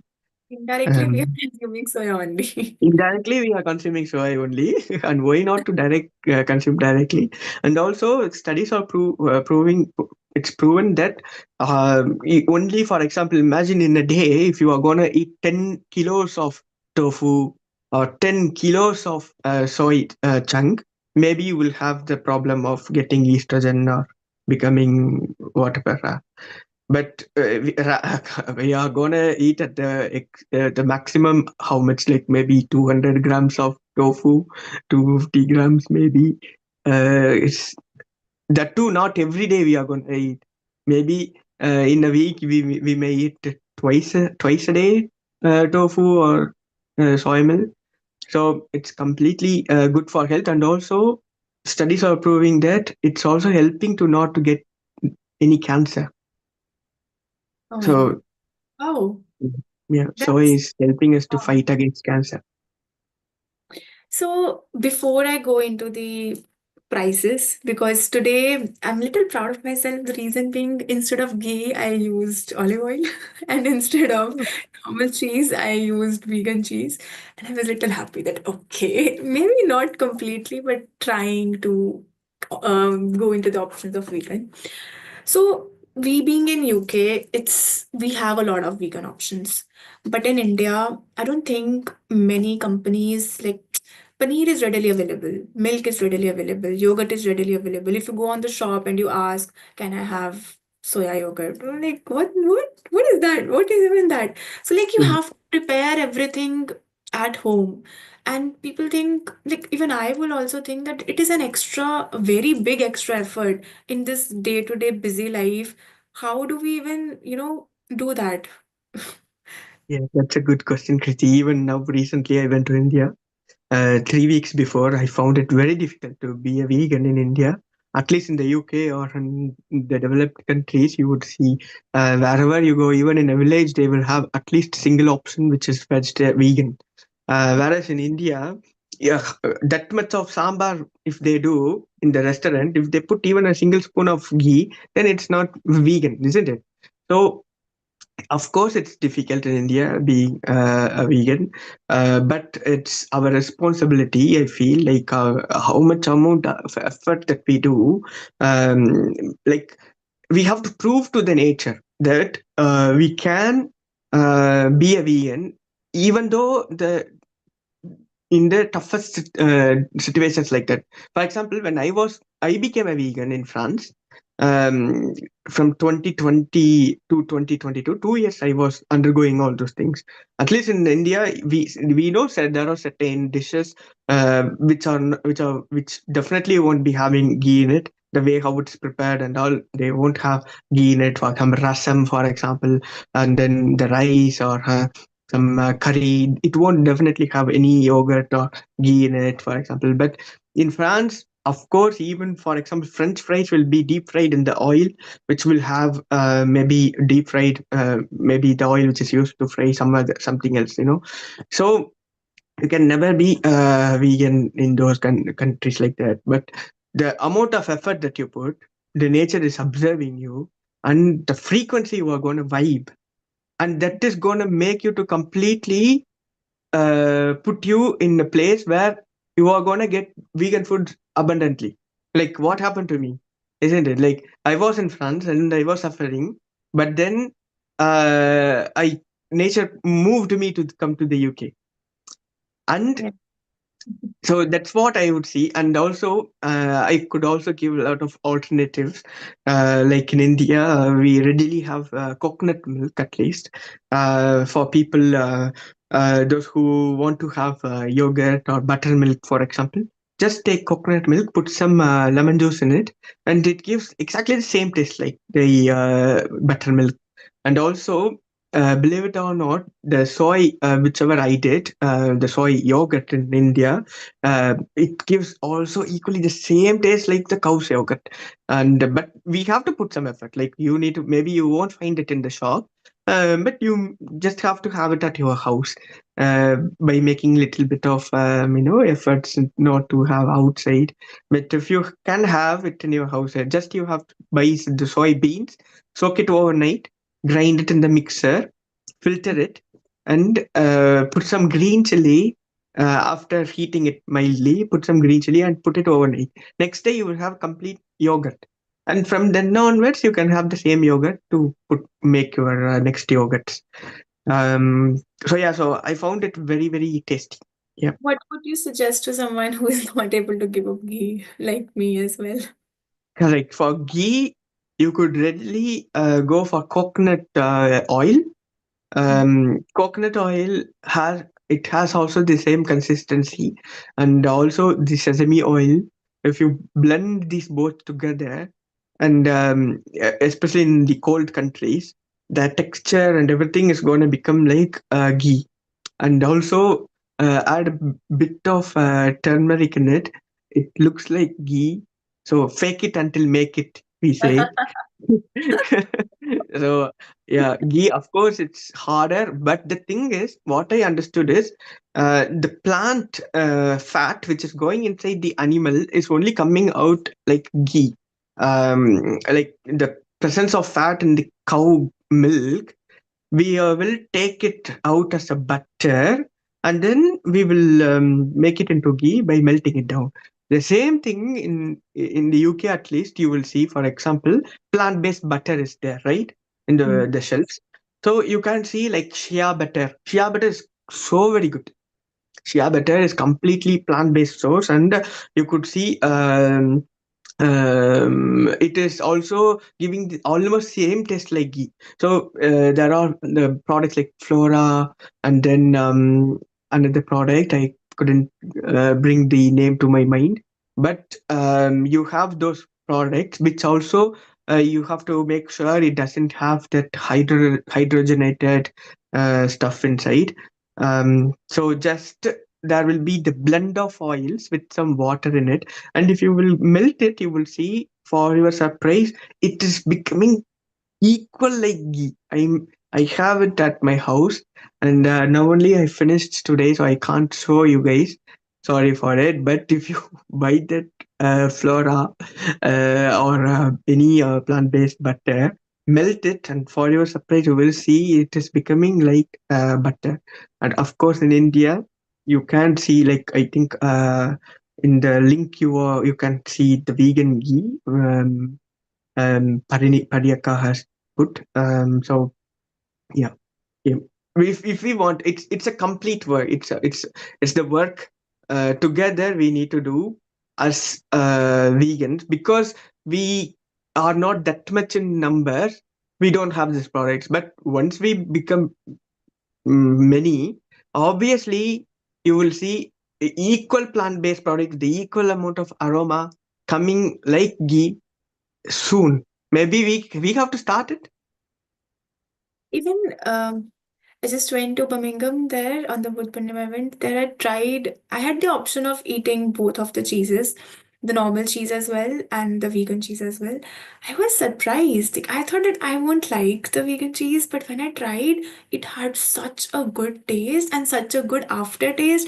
indirectly we are um, consuming soya only. Indirectly, we are consuming soy only, and why not to direct consume directly? And also, studies are proving, it's proven that only, for example, imagine in a day if you are gonna eat 10 kilos of tofu or 10 kilos of soy chunk, maybe you will have the problem of getting estrogen or becoming whatever. But we are gonna eat at the maximum, how much, like maybe 200 grams of tofu, 250 grams maybe. It's that too not every day we are gonna eat. Maybe in a week we may eat twice a day tofu or soy milk. So it's completely good for health, and also studies are proving that it's also helping to not to get any cancer. Oh my God. So Oh, yeah, soy that's is helping us to fight against cancer. so before I go into the prices, because today I'm a little proud of myself. The reason being, instead of ghee, I used olive oil, and instead of normal cheese, I used vegan cheese. And I was a little happy that, okay, maybe not completely, but trying to go into the options of vegan. So, we being in UK, it's we have a lot of vegan options. But in India, I don't think many companies like paneer is readily available, milk is readily available, yogurt is readily available. If you go on the shop and you ask, can I have soya yogurt? I'm like, what is that? What is even that? So like you Mm. have to prepare everything at home. And people think, like even I will also think that it is an extra, a very big extra effort in this day-to-day busy life. How do we even, do that? Yeah, that's a good question, Kriti. Even now, recently, I went to India. 3 weeks before, I found it very difficult to be a vegan in India. At least in the UK or in the developed countries, you would see wherever you go, even in a village, they will have at least single option which is vegan. Whereas in India, yeah, that much of sambar, if they do in the restaurant, if they put even a single spoon of ghee, then it's not vegan, isn't it? So of course, it's difficult in India being a vegan, but it's our responsibility. I feel like how much amount of effort that we do, um, like we have to prove to the nature that we can be a vegan, even though the in the toughest situations like that. For example, when I became a vegan in France, um, from 2020 to 2022, 2 years I was undergoing all those things. At least in India, we know that there are certain dishes which definitely won't be having ghee in it. The way how it's prepared and all, they won't have ghee in it. For example, rasam, for example, and then the rice or some curry. It won't definitely have any yogurt or ghee in it, for example. But in France, of course, even for example, French fries will be deep fried in the oil, which will have maybe deep fried, maybe the oil which is used to fry something else. So you can never be vegan in those countries like that. But the amount of effort that you put, the nature is observing you, and the frequency you are going to vibe, and that is going to make you to completely put you in a place where you are going to get vegan food abundantly. Like what happened to me, isn't it? Like I was in France and I was suffering, but then I nature moved me to come to the UK, and Yeah. so that's what I would see. And also I could also give a lot of alternatives. Like in India, we readily have coconut milk, at least for people, those who want to have yogurt or buttermilk, for example. Just take coconut milk, put some lemon juice in it, and it gives exactly the same taste like the buttermilk. And also, believe it or not, the soy, whichever I did, the soy yogurt in India, it gives also equally the same taste like the cow's yogurt. And but we have to put some effort. Like you need to, maybe you won't find it in the shop, but you just have to have it at your house by making little bit of efforts not to have outside. But if you can have it in your house, just you have to buy the soybeans, soak it overnight, grind it in the mixer, filter it, and put some green chili. After heating it mildly, put some green chili and put it overnight. Next day, you will have complete yogurt. And from then onwards, you can have the same yogurt to make your next yogurts. So yeah, so I found it very, very tasty. Yeah, What would you suggest to someone who is not able to give up ghee, like me as well? correct. For ghee, you could readily go for coconut oil. Coconut oil has also the same consistency, and also the sesame oil. If you blend these both together, and especially in the cold countries, the texture and everything is going to become like ghee. And also add a bit of turmeric in it. It looks like ghee. So fake it until make it, we say. So yeah, ghee, of course it's harder, but the thing is, what I understood is the plant fat which is going inside the animal is only coming out like ghee. Like the presence of fat in the cow milk, we will take it out as a butter, and then we will make it into ghee by melting it down. The same thing in the UK, at least you will see, for example, plant-based butter is there, right, in Mm. the shelves. So you can see like shea butter. Shea butter is so very good. Shea butter is completely plant-based source, and you could see it is also giving the almost same taste like ghee. So there are the products like Flora, and then another product I couldn't bring the name to my mind, but you have those products which also you have to make sure it doesn't have that hydrogenated stuff inside. So just there will be the blend of oils with some water in it, and if you will melt it, you will see for your surprise it is becoming equal like ghee. I have it at my house, and now only I finished today, so I can't show you guys. Sorry for it. But if you buy that flora or any plant-based butter, melt it, and for your surprise, you will see it is becoming like butter. And of course, in India, you can see, like, I think in the link you can see the vegan ghee. Pariaka has put. So yeah, yeah. If we want, it's a complete work. It's the work together we need to do as vegans, because we are not that much in numbers. We don't have these products, but once we become many, obviously you will see equal plant-based products, the equal amount of aroma coming like ghee soon. Maybe we have to start it. Even I just went to Birmingham there on the Buddha Purnima event. There I had the option of eating both of the cheeses, the normal cheese as well and the vegan cheese as well. I was surprised. Like, I thought that I won't like the vegan cheese, but when I tried, it had such a good taste and such a good aftertaste.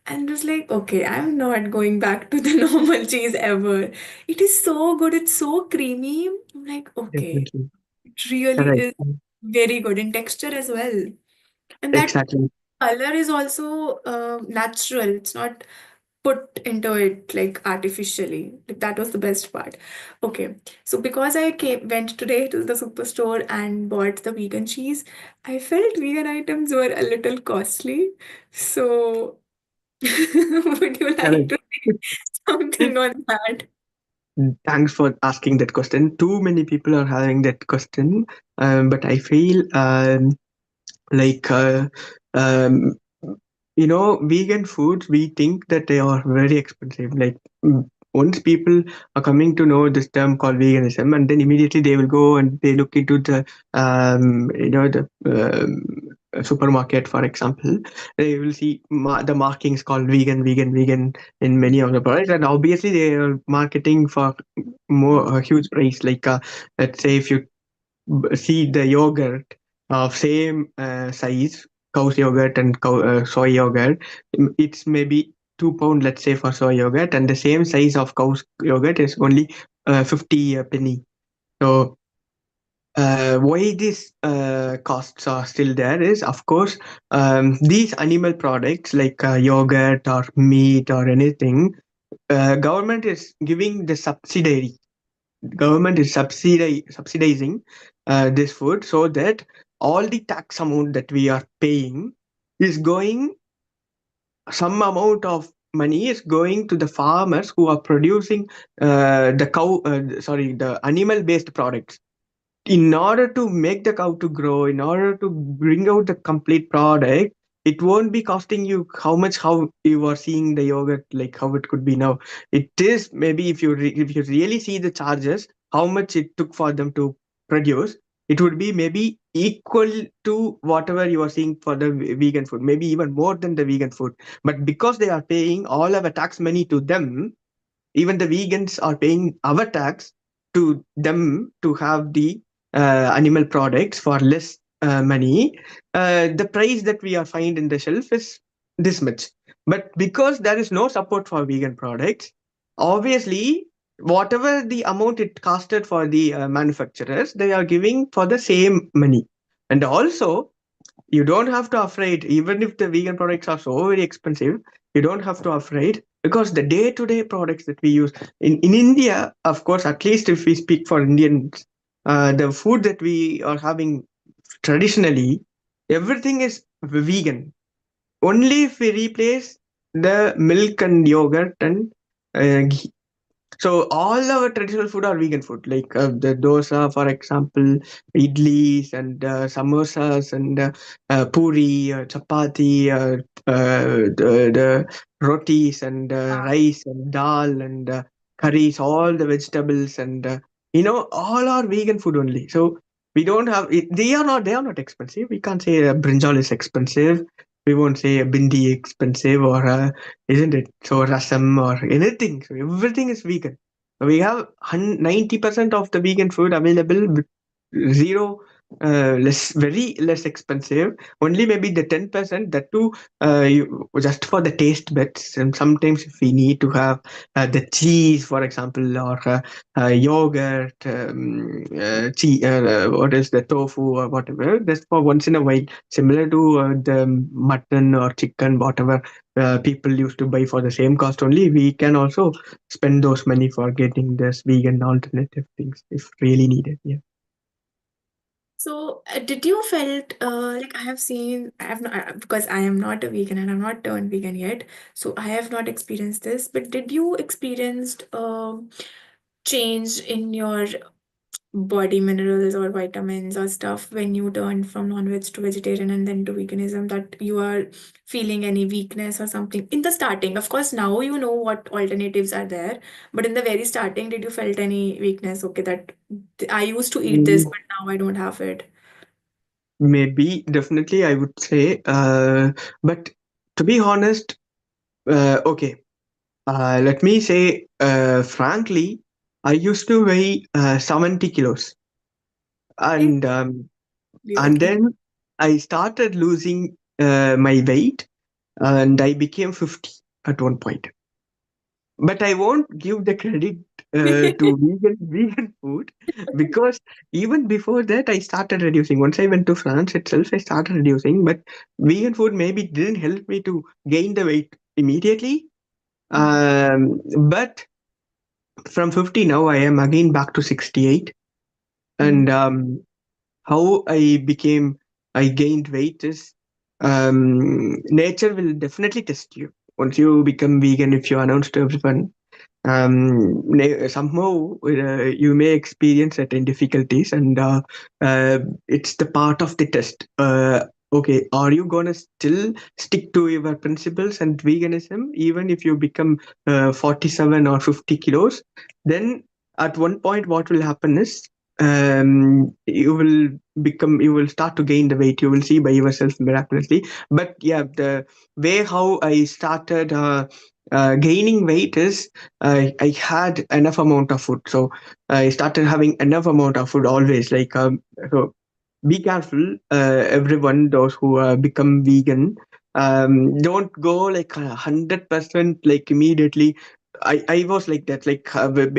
And was like, okay, I'm not going back to the normal cheese ever. It is so good. It's so creamy. I'm like, okay, Definitely. it really Right. is very good in texture as well. And that Exactly. color is also natural. It's not put into it like artificially. Like that was the best part. Okay, so because went today to the superstore and bought the vegan cheese, I felt vegan items were a little costly. So, would you like Correct. to say something on that? Thanks for asking that question. Too many people are having that question, but I feel like um, vegan foods, we think that they are very expensive. Like, once people are coming to know this term called veganism, and then immediately they will go and they look into the the supermarket, for example. They will see the markings called vegan, vegan, vegan in many of the products, and obviously they are marketing for more huge price. Like, let's say if you see the yogurt of same size, cow's yogurt and soy yogurt, it's maybe 2 pound, let's say, for soy yogurt, and the same size of cow's yogurt is only 50 penny. So why these costs are still there is, of course, these animal products like yogurt or meat or anything, government is giving the subsidy. Government is subsidizing this food, so that all the tax amount that we are paying is going, some amount of money is going to the farmers who are producing the animal based products. In order to make the cow to grow, in order to bring out the complete product, it won't be costing you how much, how you are seeing the yogurt, like how it could be now. It is maybe, if if you really see the charges, how much it took for them to produce, it would be maybe equal to whatever you are seeing for the vegan food, maybe even more than the vegan food. But because they are paying all of the tax money to them, even the vegans are paying our tax to them to have the animal products for less money. The price that we are find in the shelf is this much. But because there is no support for vegan products, obviously whatever the amount it costed for the manufacturers, they are giving for the same money. And also, you don't have to afraid, even if the vegan products are so very expensive, You don't have to afraid, because the day-to-day products that we use in India, of course, at least if we speak for Indians, the food that we are having traditionally, everything is vegan. Only if we replace the milk and yogurt and ghee. So all our traditional food are vegan food, like the dosa, for example, idlis and samosas and puri, chapati, the rotis and rice and dal and curries, all the vegetables and all are vegan food only. So we don't have it, they are not expensive. We can't say brinjal is expensive. We won't say a bindi expensive or isn't it? So rasam or anything. So everything is vegan. We have 90% of the vegan food available with zero less, very less expensive. Only maybe the 10% that too, just for the taste bits. And sometimes if we need to have the cheese, for example, or yogurt, cheese, what is the tofu or whatever, just for once in a while, similar to the mutton or chicken, whatever people used to buy for the same cost only, we can also spend those money for getting this vegan alternative things if really needed. Yeah. So, did you felt like I have seen, I have not, because I am not a vegan and I'm not turned vegan yet, so I have not experienced this. But did you experienced change in your body minerals or vitamins or stuff when you turned from non-veg to vegetarian and then to veganism, that you are feeling any weakness or something in the starting? Of course, now you know what alternatives are there, but in the very starting, did you felt any weakness? Okay, that I used to eat this, Mm, but now I don't have it. maybe, definitely, I would say. But to be honest, okay, let me say frankly, I used to weigh 70 kilos, Eh, and really? then I started losing my weight, and I became 50 at one point. But I won't give the credit to vegan food, because even before that I started reducing. Once I went to France itself, I started reducing, but vegan food maybe didn't help me to gain the weight immediately. But from 50 now I am again back to 68, Mm. and how I gained weight is, nature will definitely test you once you become vegan. If you announce to everyone, somehow you may experience certain difficulties, and it's the part of the test. Okay, are you gonna still stick to your principles and veganism even if you become 47 or 50 kilos? Then at one point what will happen is, you will start to gain the weight. You will see by yourself miraculously. But yeah, the way how I started gaining weight is, I had enough amount of food. So I started having enough amount of food always. Like, so be careful, everyone, those who become vegan. Don't go like 100% like immediately. I was like that. Like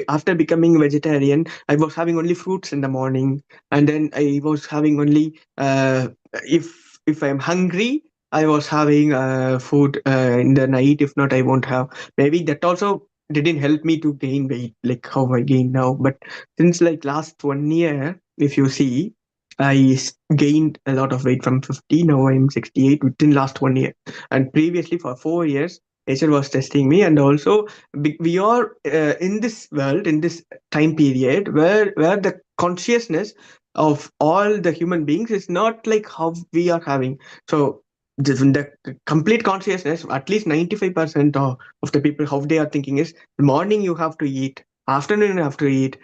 after becoming vegetarian, I was having only fruits in the morning, and then I was having only if I'm hungry, I was having food in the night. If not, I won't have. Maybe that also didn't help me to gain weight like how I gain now. But since like last 1 year, if you see, gained a lot of weight from 50. Now I'm 68 within last 1 year. And previously for 4 years, nature was testing me. And also we are in this world, in this time period where the consciousness of all the human beings is not like how we are having. So the complete consciousness, at least 95% of the people, how they are thinking is, morning you have to eat, afternoon you have to eat,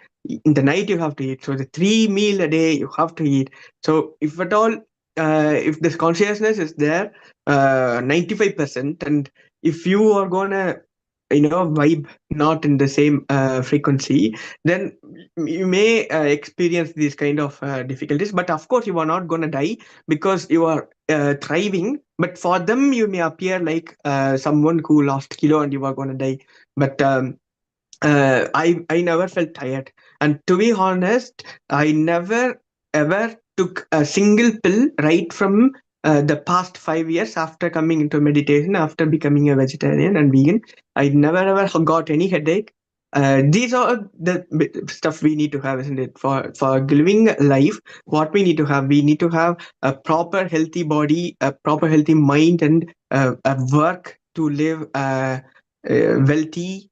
in the night you have to eat. So the 3 meal a day you have to eat. So if at all, if this consciousness is there, 95%, and if you are gonna vibe not in the same frequency, then you may experience these kind of difficulties. But of course you are not gonna die, because you are thriving. But for them you may appear like someone who lost kilo and you are gonna die. But I never felt tired, and to be honest, I never ever took a single pill right from the past 5 years after coming into meditation, after becoming a vegetarian and vegan, I never ever got any headache. These are the stuff we need to have, isn't it? For living life, what we need to have, we need to have a proper healthy body, a proper healthy mind, and a work to live wealthy.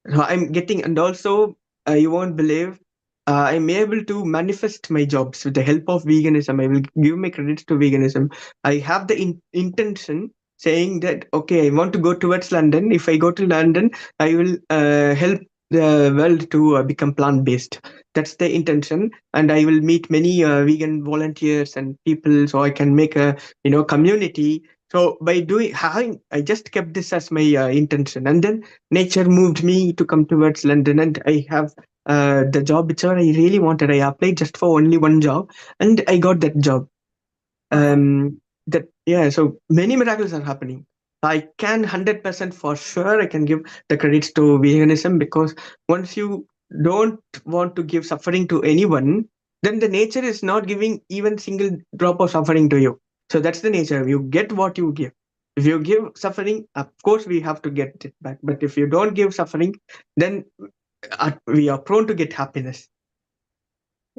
So I'm getting, and also you won't believe, I'm able to manifest my jobs with the help of veganism. I will give my credits to veganism. I have the intention saying that okay, I want to go towards London. If I go to London, I will help the world to become plant based. That's the intention, and I will meet many vegan volunteers and people, so I can make a community. So by doing having, I just kept this as my intention, and then nature moved me to come towards London, and I have the job whichever I really wanted. I applied just for only one job, and I got that job. Wow. That yeah, so many miracles are happening. I can 100% for sure I can give the credits to veganism, because once you don't want to give suffering to anyone, then the nature is not giving even single drop of suffering to you. So that's the nature. You get what you give. If you give suffering, of course we have to get it back. But if you don't give suffering, then we are prone to get happiness.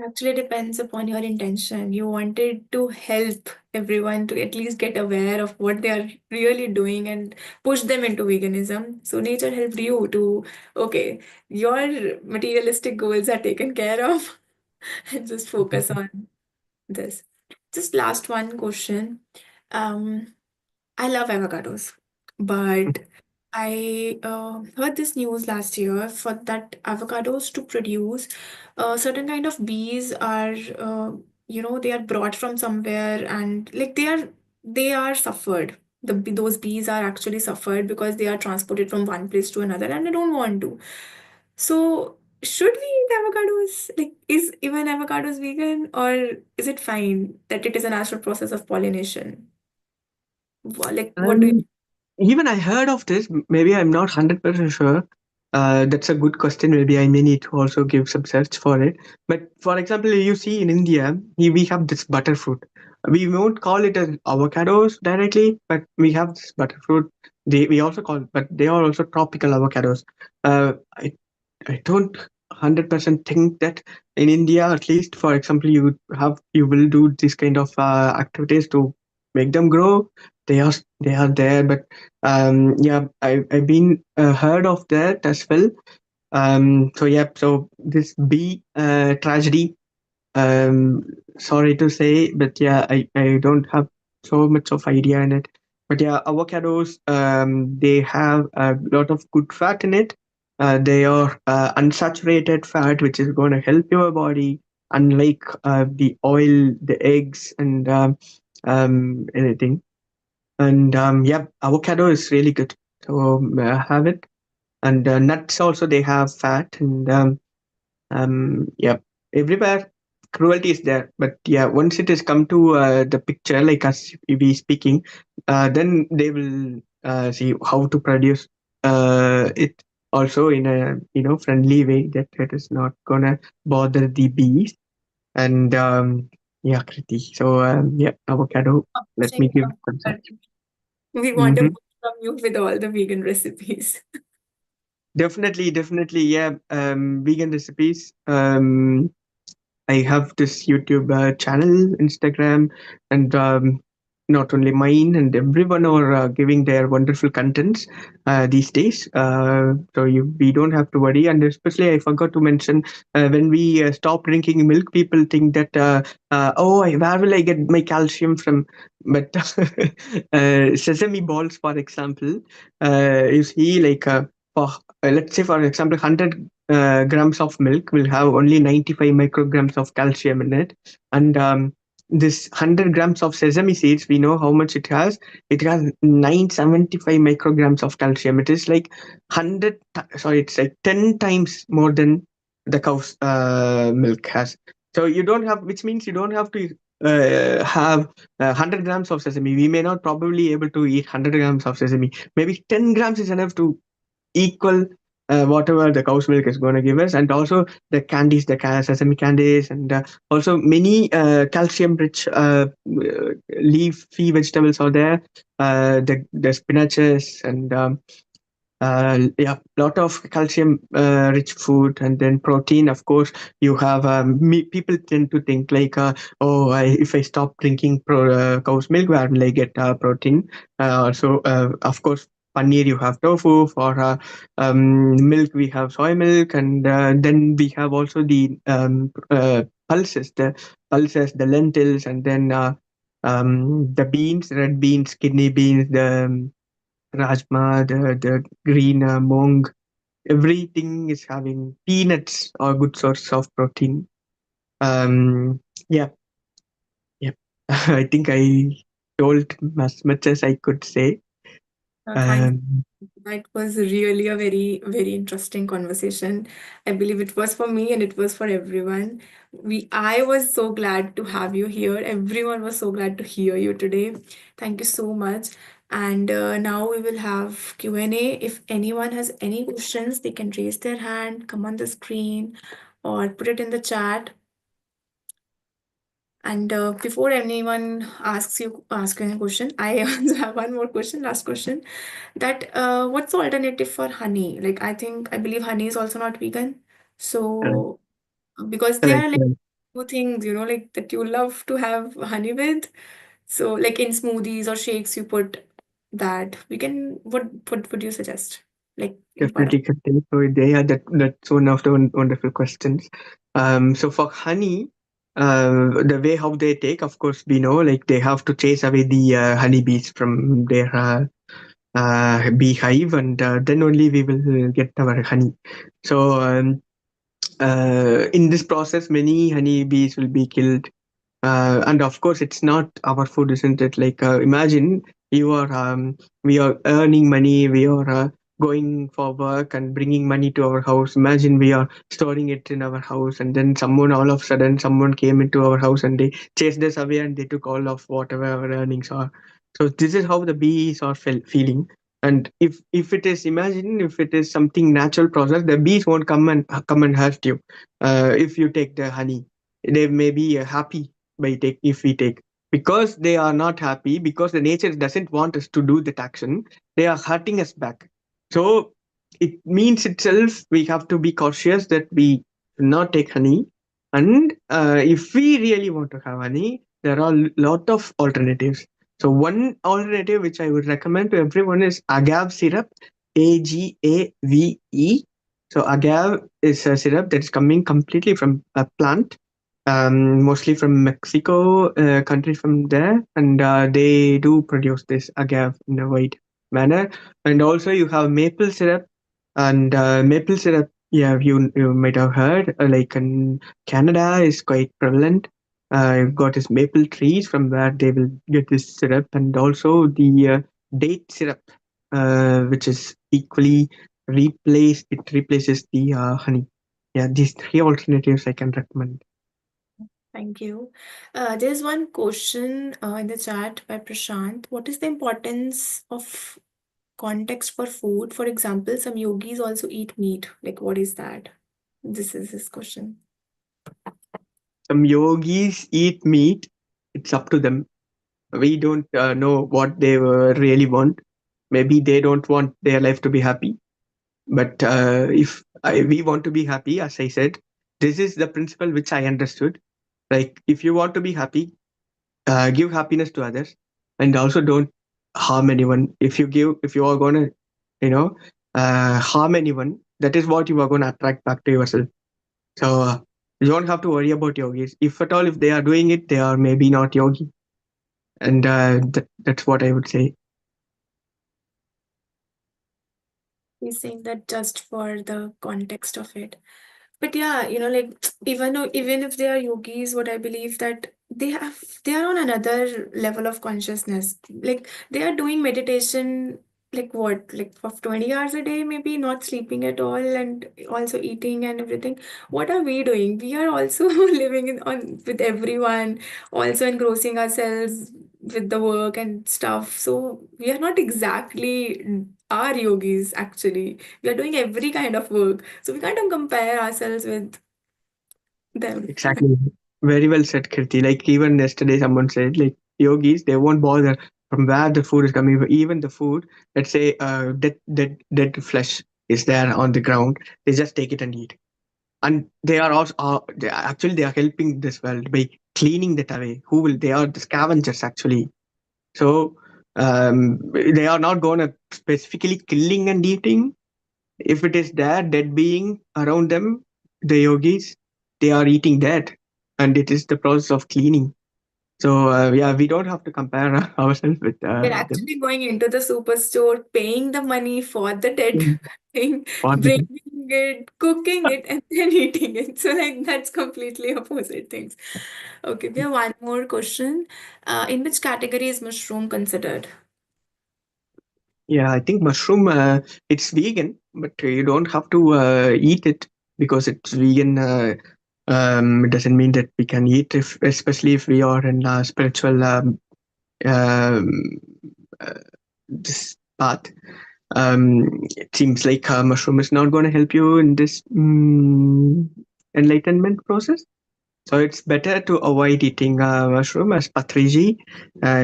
Actually depends upon your intention. You wanted to help everyone to at least get aware of what they are really doing and push them into veganism. So nature helped you to, okay, your materialistic goals are taken care of and just focus on this. Just last one question. Um, I love avocados, but I heard this news last year for that avocados to produce, certain kind of bees are, they are brought from somewhere and like they are suffered. Those bees are actually suffered because they are transported from one place to another and they don't want to. So should we eat avocados? Like, is even avocados vegan or is it fine that it is a natural process of pollination? Like, what do you? Um, Even I heard of this. Maybe I'm not 100% sure. That's a good question. Maybe I may need to also give some search for it. But for example, you see in India, we have this butterfruit. We won't call it as avocados directly, but we have this butterfruit. We also call, but they are also tropical avocados. I don't 100% think that in India, at least, for example, you will do this kind of activities to make them grow. They are there, but yeah, I've been heard of that as well. So yeah, so this bee tragedy, um, sorry to say, but yeah, I don't have so much of idea in it. But yeah, avocados, they have a lot of good fat in it. They are unsaturated fat, which is going to help your body, unlike the oil, the eggs, and anything. And yeah, avocado is really good. So have it. And nuts also, they have fat, and yeah, everywhere cruelty is there. But yeah, once it has come to the picture, like us we speaking, then they will see how to produce it also in a friendly way, that it is not gonna bother the bees. And yeah, Kriti. So yeah, avocado. Let me Publishing give from some search. content. We want a Mm-hmm. book from you with all the vegan recipes. Definitely, definitely, yeah. Vegan recipes. I have this YouTube channel, Instagram, and not only mine, and everyone are giving their wonderful contents these days. So we don't have to worry. And especially, I forgot to mention, when we stop drinking milk, people think that oh, where will I get my calcium from? But sesame balls, for example, you see, like for let's say, for example, 100 grams of milk will have only 95 micrograms of calcium in it. And this 100 grams of sesame seeds, we know how much it has. It has 975 micrograms of calcium. It is like sorry, it's like 10 times more than the cow's milk has. So you don't have, which means you don't have to have 100 grams of sesame. We may not probably able to eat 100 grams of sesame. Maybe 10 grams is enough to equal whatever the cow's milk is going to give us, and also the candies, the sesame candies, and also many calcium rich leafy vegetables are there, the spinaches, and yeah, lot of calcium rich food, and then protein. Of course, you have people tend to think like, oh, if I stop drinking cow's milk, where will I get protein? So of course, paneer you have tofu. For milk we have soy milk, and then we have also the pulses, the lentils, and then the beans, red beans, kidney beans, the rajma, the green mung, everything is having peanuts are good source of protein. Yeah, yeah. I think I told as much as I could say. Thank Um, That was really a very, very interesting conversation. I believe it was for me and it was for everyone. I was so glad to have you here. Everyone was so glad to hear you today. Thank you so much. And now we will have Q&A. If anyone has any questions, they can raise their hand, come on the screen, or put it in the chat. And before anyone ask any question, I also have one more question, last question. That what's the alternative for honey? Like I believe honey is also not vegan. right, So because there right, are like right. two things, like that you love to have honey with. So like in smoothies or shakes, you put that. We can what would you suggest? Like in part of Definitely could take. So they are that's one of the wonderful questions. So for honey, the way how they take, of course, we know like they have to chase away the honeybees from their beehive, and then only we will get our honey. So in this process, many honeybees will be killed, and of course it's not our food, isn't it? Like imagine you are we are earning money, we are going for work and bringing money to our house. Imagine we are storing it in our house, and then someone, all of a sudden someone came into our house and they chased us away and they took all of whatever our earnings are. So this is how the bees are feeling. And if it is, imagine if it is something natural process, the bees won't come and hurt you. If you take the honey, they may be happy by take if we take, because they are not happy, because the nature doesn't want us to do that action, they are hurting us back. So it means itself we have to be cautious that we do not take honey. And if we really want to have honey, there are a lot of alternatives. So one alternative which I would recommend to everyone is agave syrup, AGAVE. So agave is a syrup that is coming completely from a plant, mostly from Mexico, country from there, and they do produce this agave in a wide manner. And also you have maple syrup, and maple syrup, yeah, you might have heard, like in Canada is quite prevalent. You've got this maple trees from where they will get this syrup, and also the date syrup, which is equally it replaces the honey. Yeah, these three alternatives I can recommend. Thank you. There's one question in the chat by Prashant. What is the importance of context for food? For example, some yogis also eat meat. Like, what is that? This is his question. Some yogis eat meat. It's up to them. We don't know what they really want. Maybe they don't want their life to be happy. But if we want to be happy, as I said, this is the principle which I understood. Like, if you want to be happy, give happiness to others, and also don't harm anyone. If you are gonna, you know, harm anyone, that is what you are gonna attract back to yourself. So you don't have to worry about yogis. If at all, if they are doing it, they are maybe not yogi, and that's what I would say. He's saying that just for the context of it. But yeah, like even if they are yogis, what I believe that they are on another level of consciousness. Like they are doing meditation like what? Like for 20 hours a day, maybe not sleeping at all and also eating and everything. What are we doing? We are also living in on with everyone, also engrossing ourselves with the work and stuff. So we are not exactly our yogis actually. We are doing every kind of work. So we can't compare ourselves with them. Exactly. Very well said, Kirti. Like even yesterday, someone said like yogis, they won't bother from where the food is coming. Even the food, let's say, dead flesh is there on the ground. They just take it and eat. And they are also actually they are helping this world by cleaning that away. Who will? They are the scavengers actually. So they are not going to specifically killing and eating. If it is there, dead being around them, the yogis, they are eating that, and it is the process of cleaning. So yeah, we don't have to compare ourselves with We're them. actually going into the superstore, paying the money for the dead Mm. thing, For them. bringing it, cooking it, and then eating it. So, like, that's completely opposite things. Okay, we have one more question. In which category is mushroom considered? Yeah, I think mushroom. It's vegan, but you don't have to eat it because it's vegan. It doesn't mean that we can eat, if especially if we are in a spiritual um, uh, this path. It seems like mushroom is not going to help you in this enlightenment process. So it's better to avoid eating mushroom, as Patriji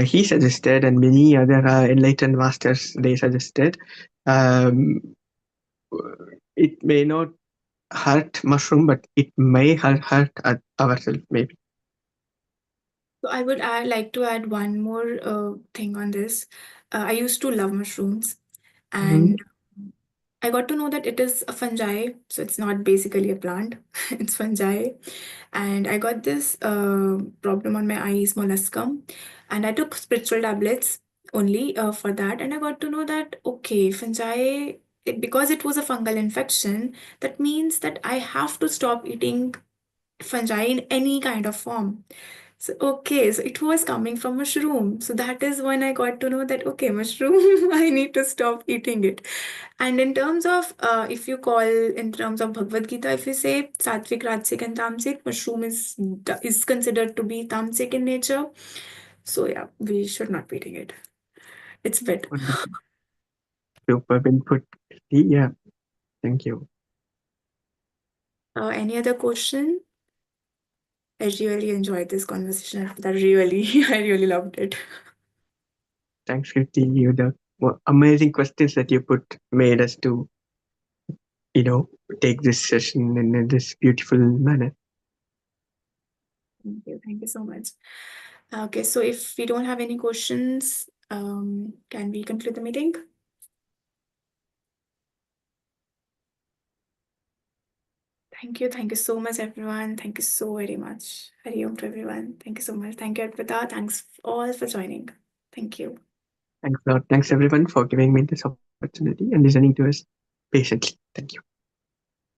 he suggested, and many other enlightened masters they suggested. Um, it may not hurt mushroom, but it may hurt ourselves maybe. So I would like to add one more thing on this. I used to love mushrooms, Mhm. and I got to know that it is a fungi, so it's not basically a plant. It's fungi, and I got this problem on my eyes, molluscum, and I took spiritual tablets only for that, and I got to know that okay, fungi. Because it was a fungal infection, that means that I have to stop eating fungi in any kind of form. So, okay, so it was coming from mushroom. So that is when I got to know that, okay, mushroom, I need to stop eating it. And in terms of, if you call in terms of Bhagavad Gita, if you say sattvic, rajasic, and tamasic, mushroom is considered to be tamasic in nature. So yeah, we should not be eating it. It's bad. Wonderful. Superb input. Yeah, thank you. Any other question? I really enjoyed this conversation. That really, I really loved it. Thanks, Kirti. You the amazing questions that you put made us to you know take this session in this beautiful manner. Thank you. Thank you so much. Okay, so if we don't have any questions, can we conclude the meeting? Thank you. Thank you so much, everyone. Thank you so very much. Hari Om to everyone. Thank you so much. Thank you, Arputha. Thanks all for joining. Thank you. Thanks a lot. Thanks everyone for giving me this opportunity and listening to us patiently. Thank you.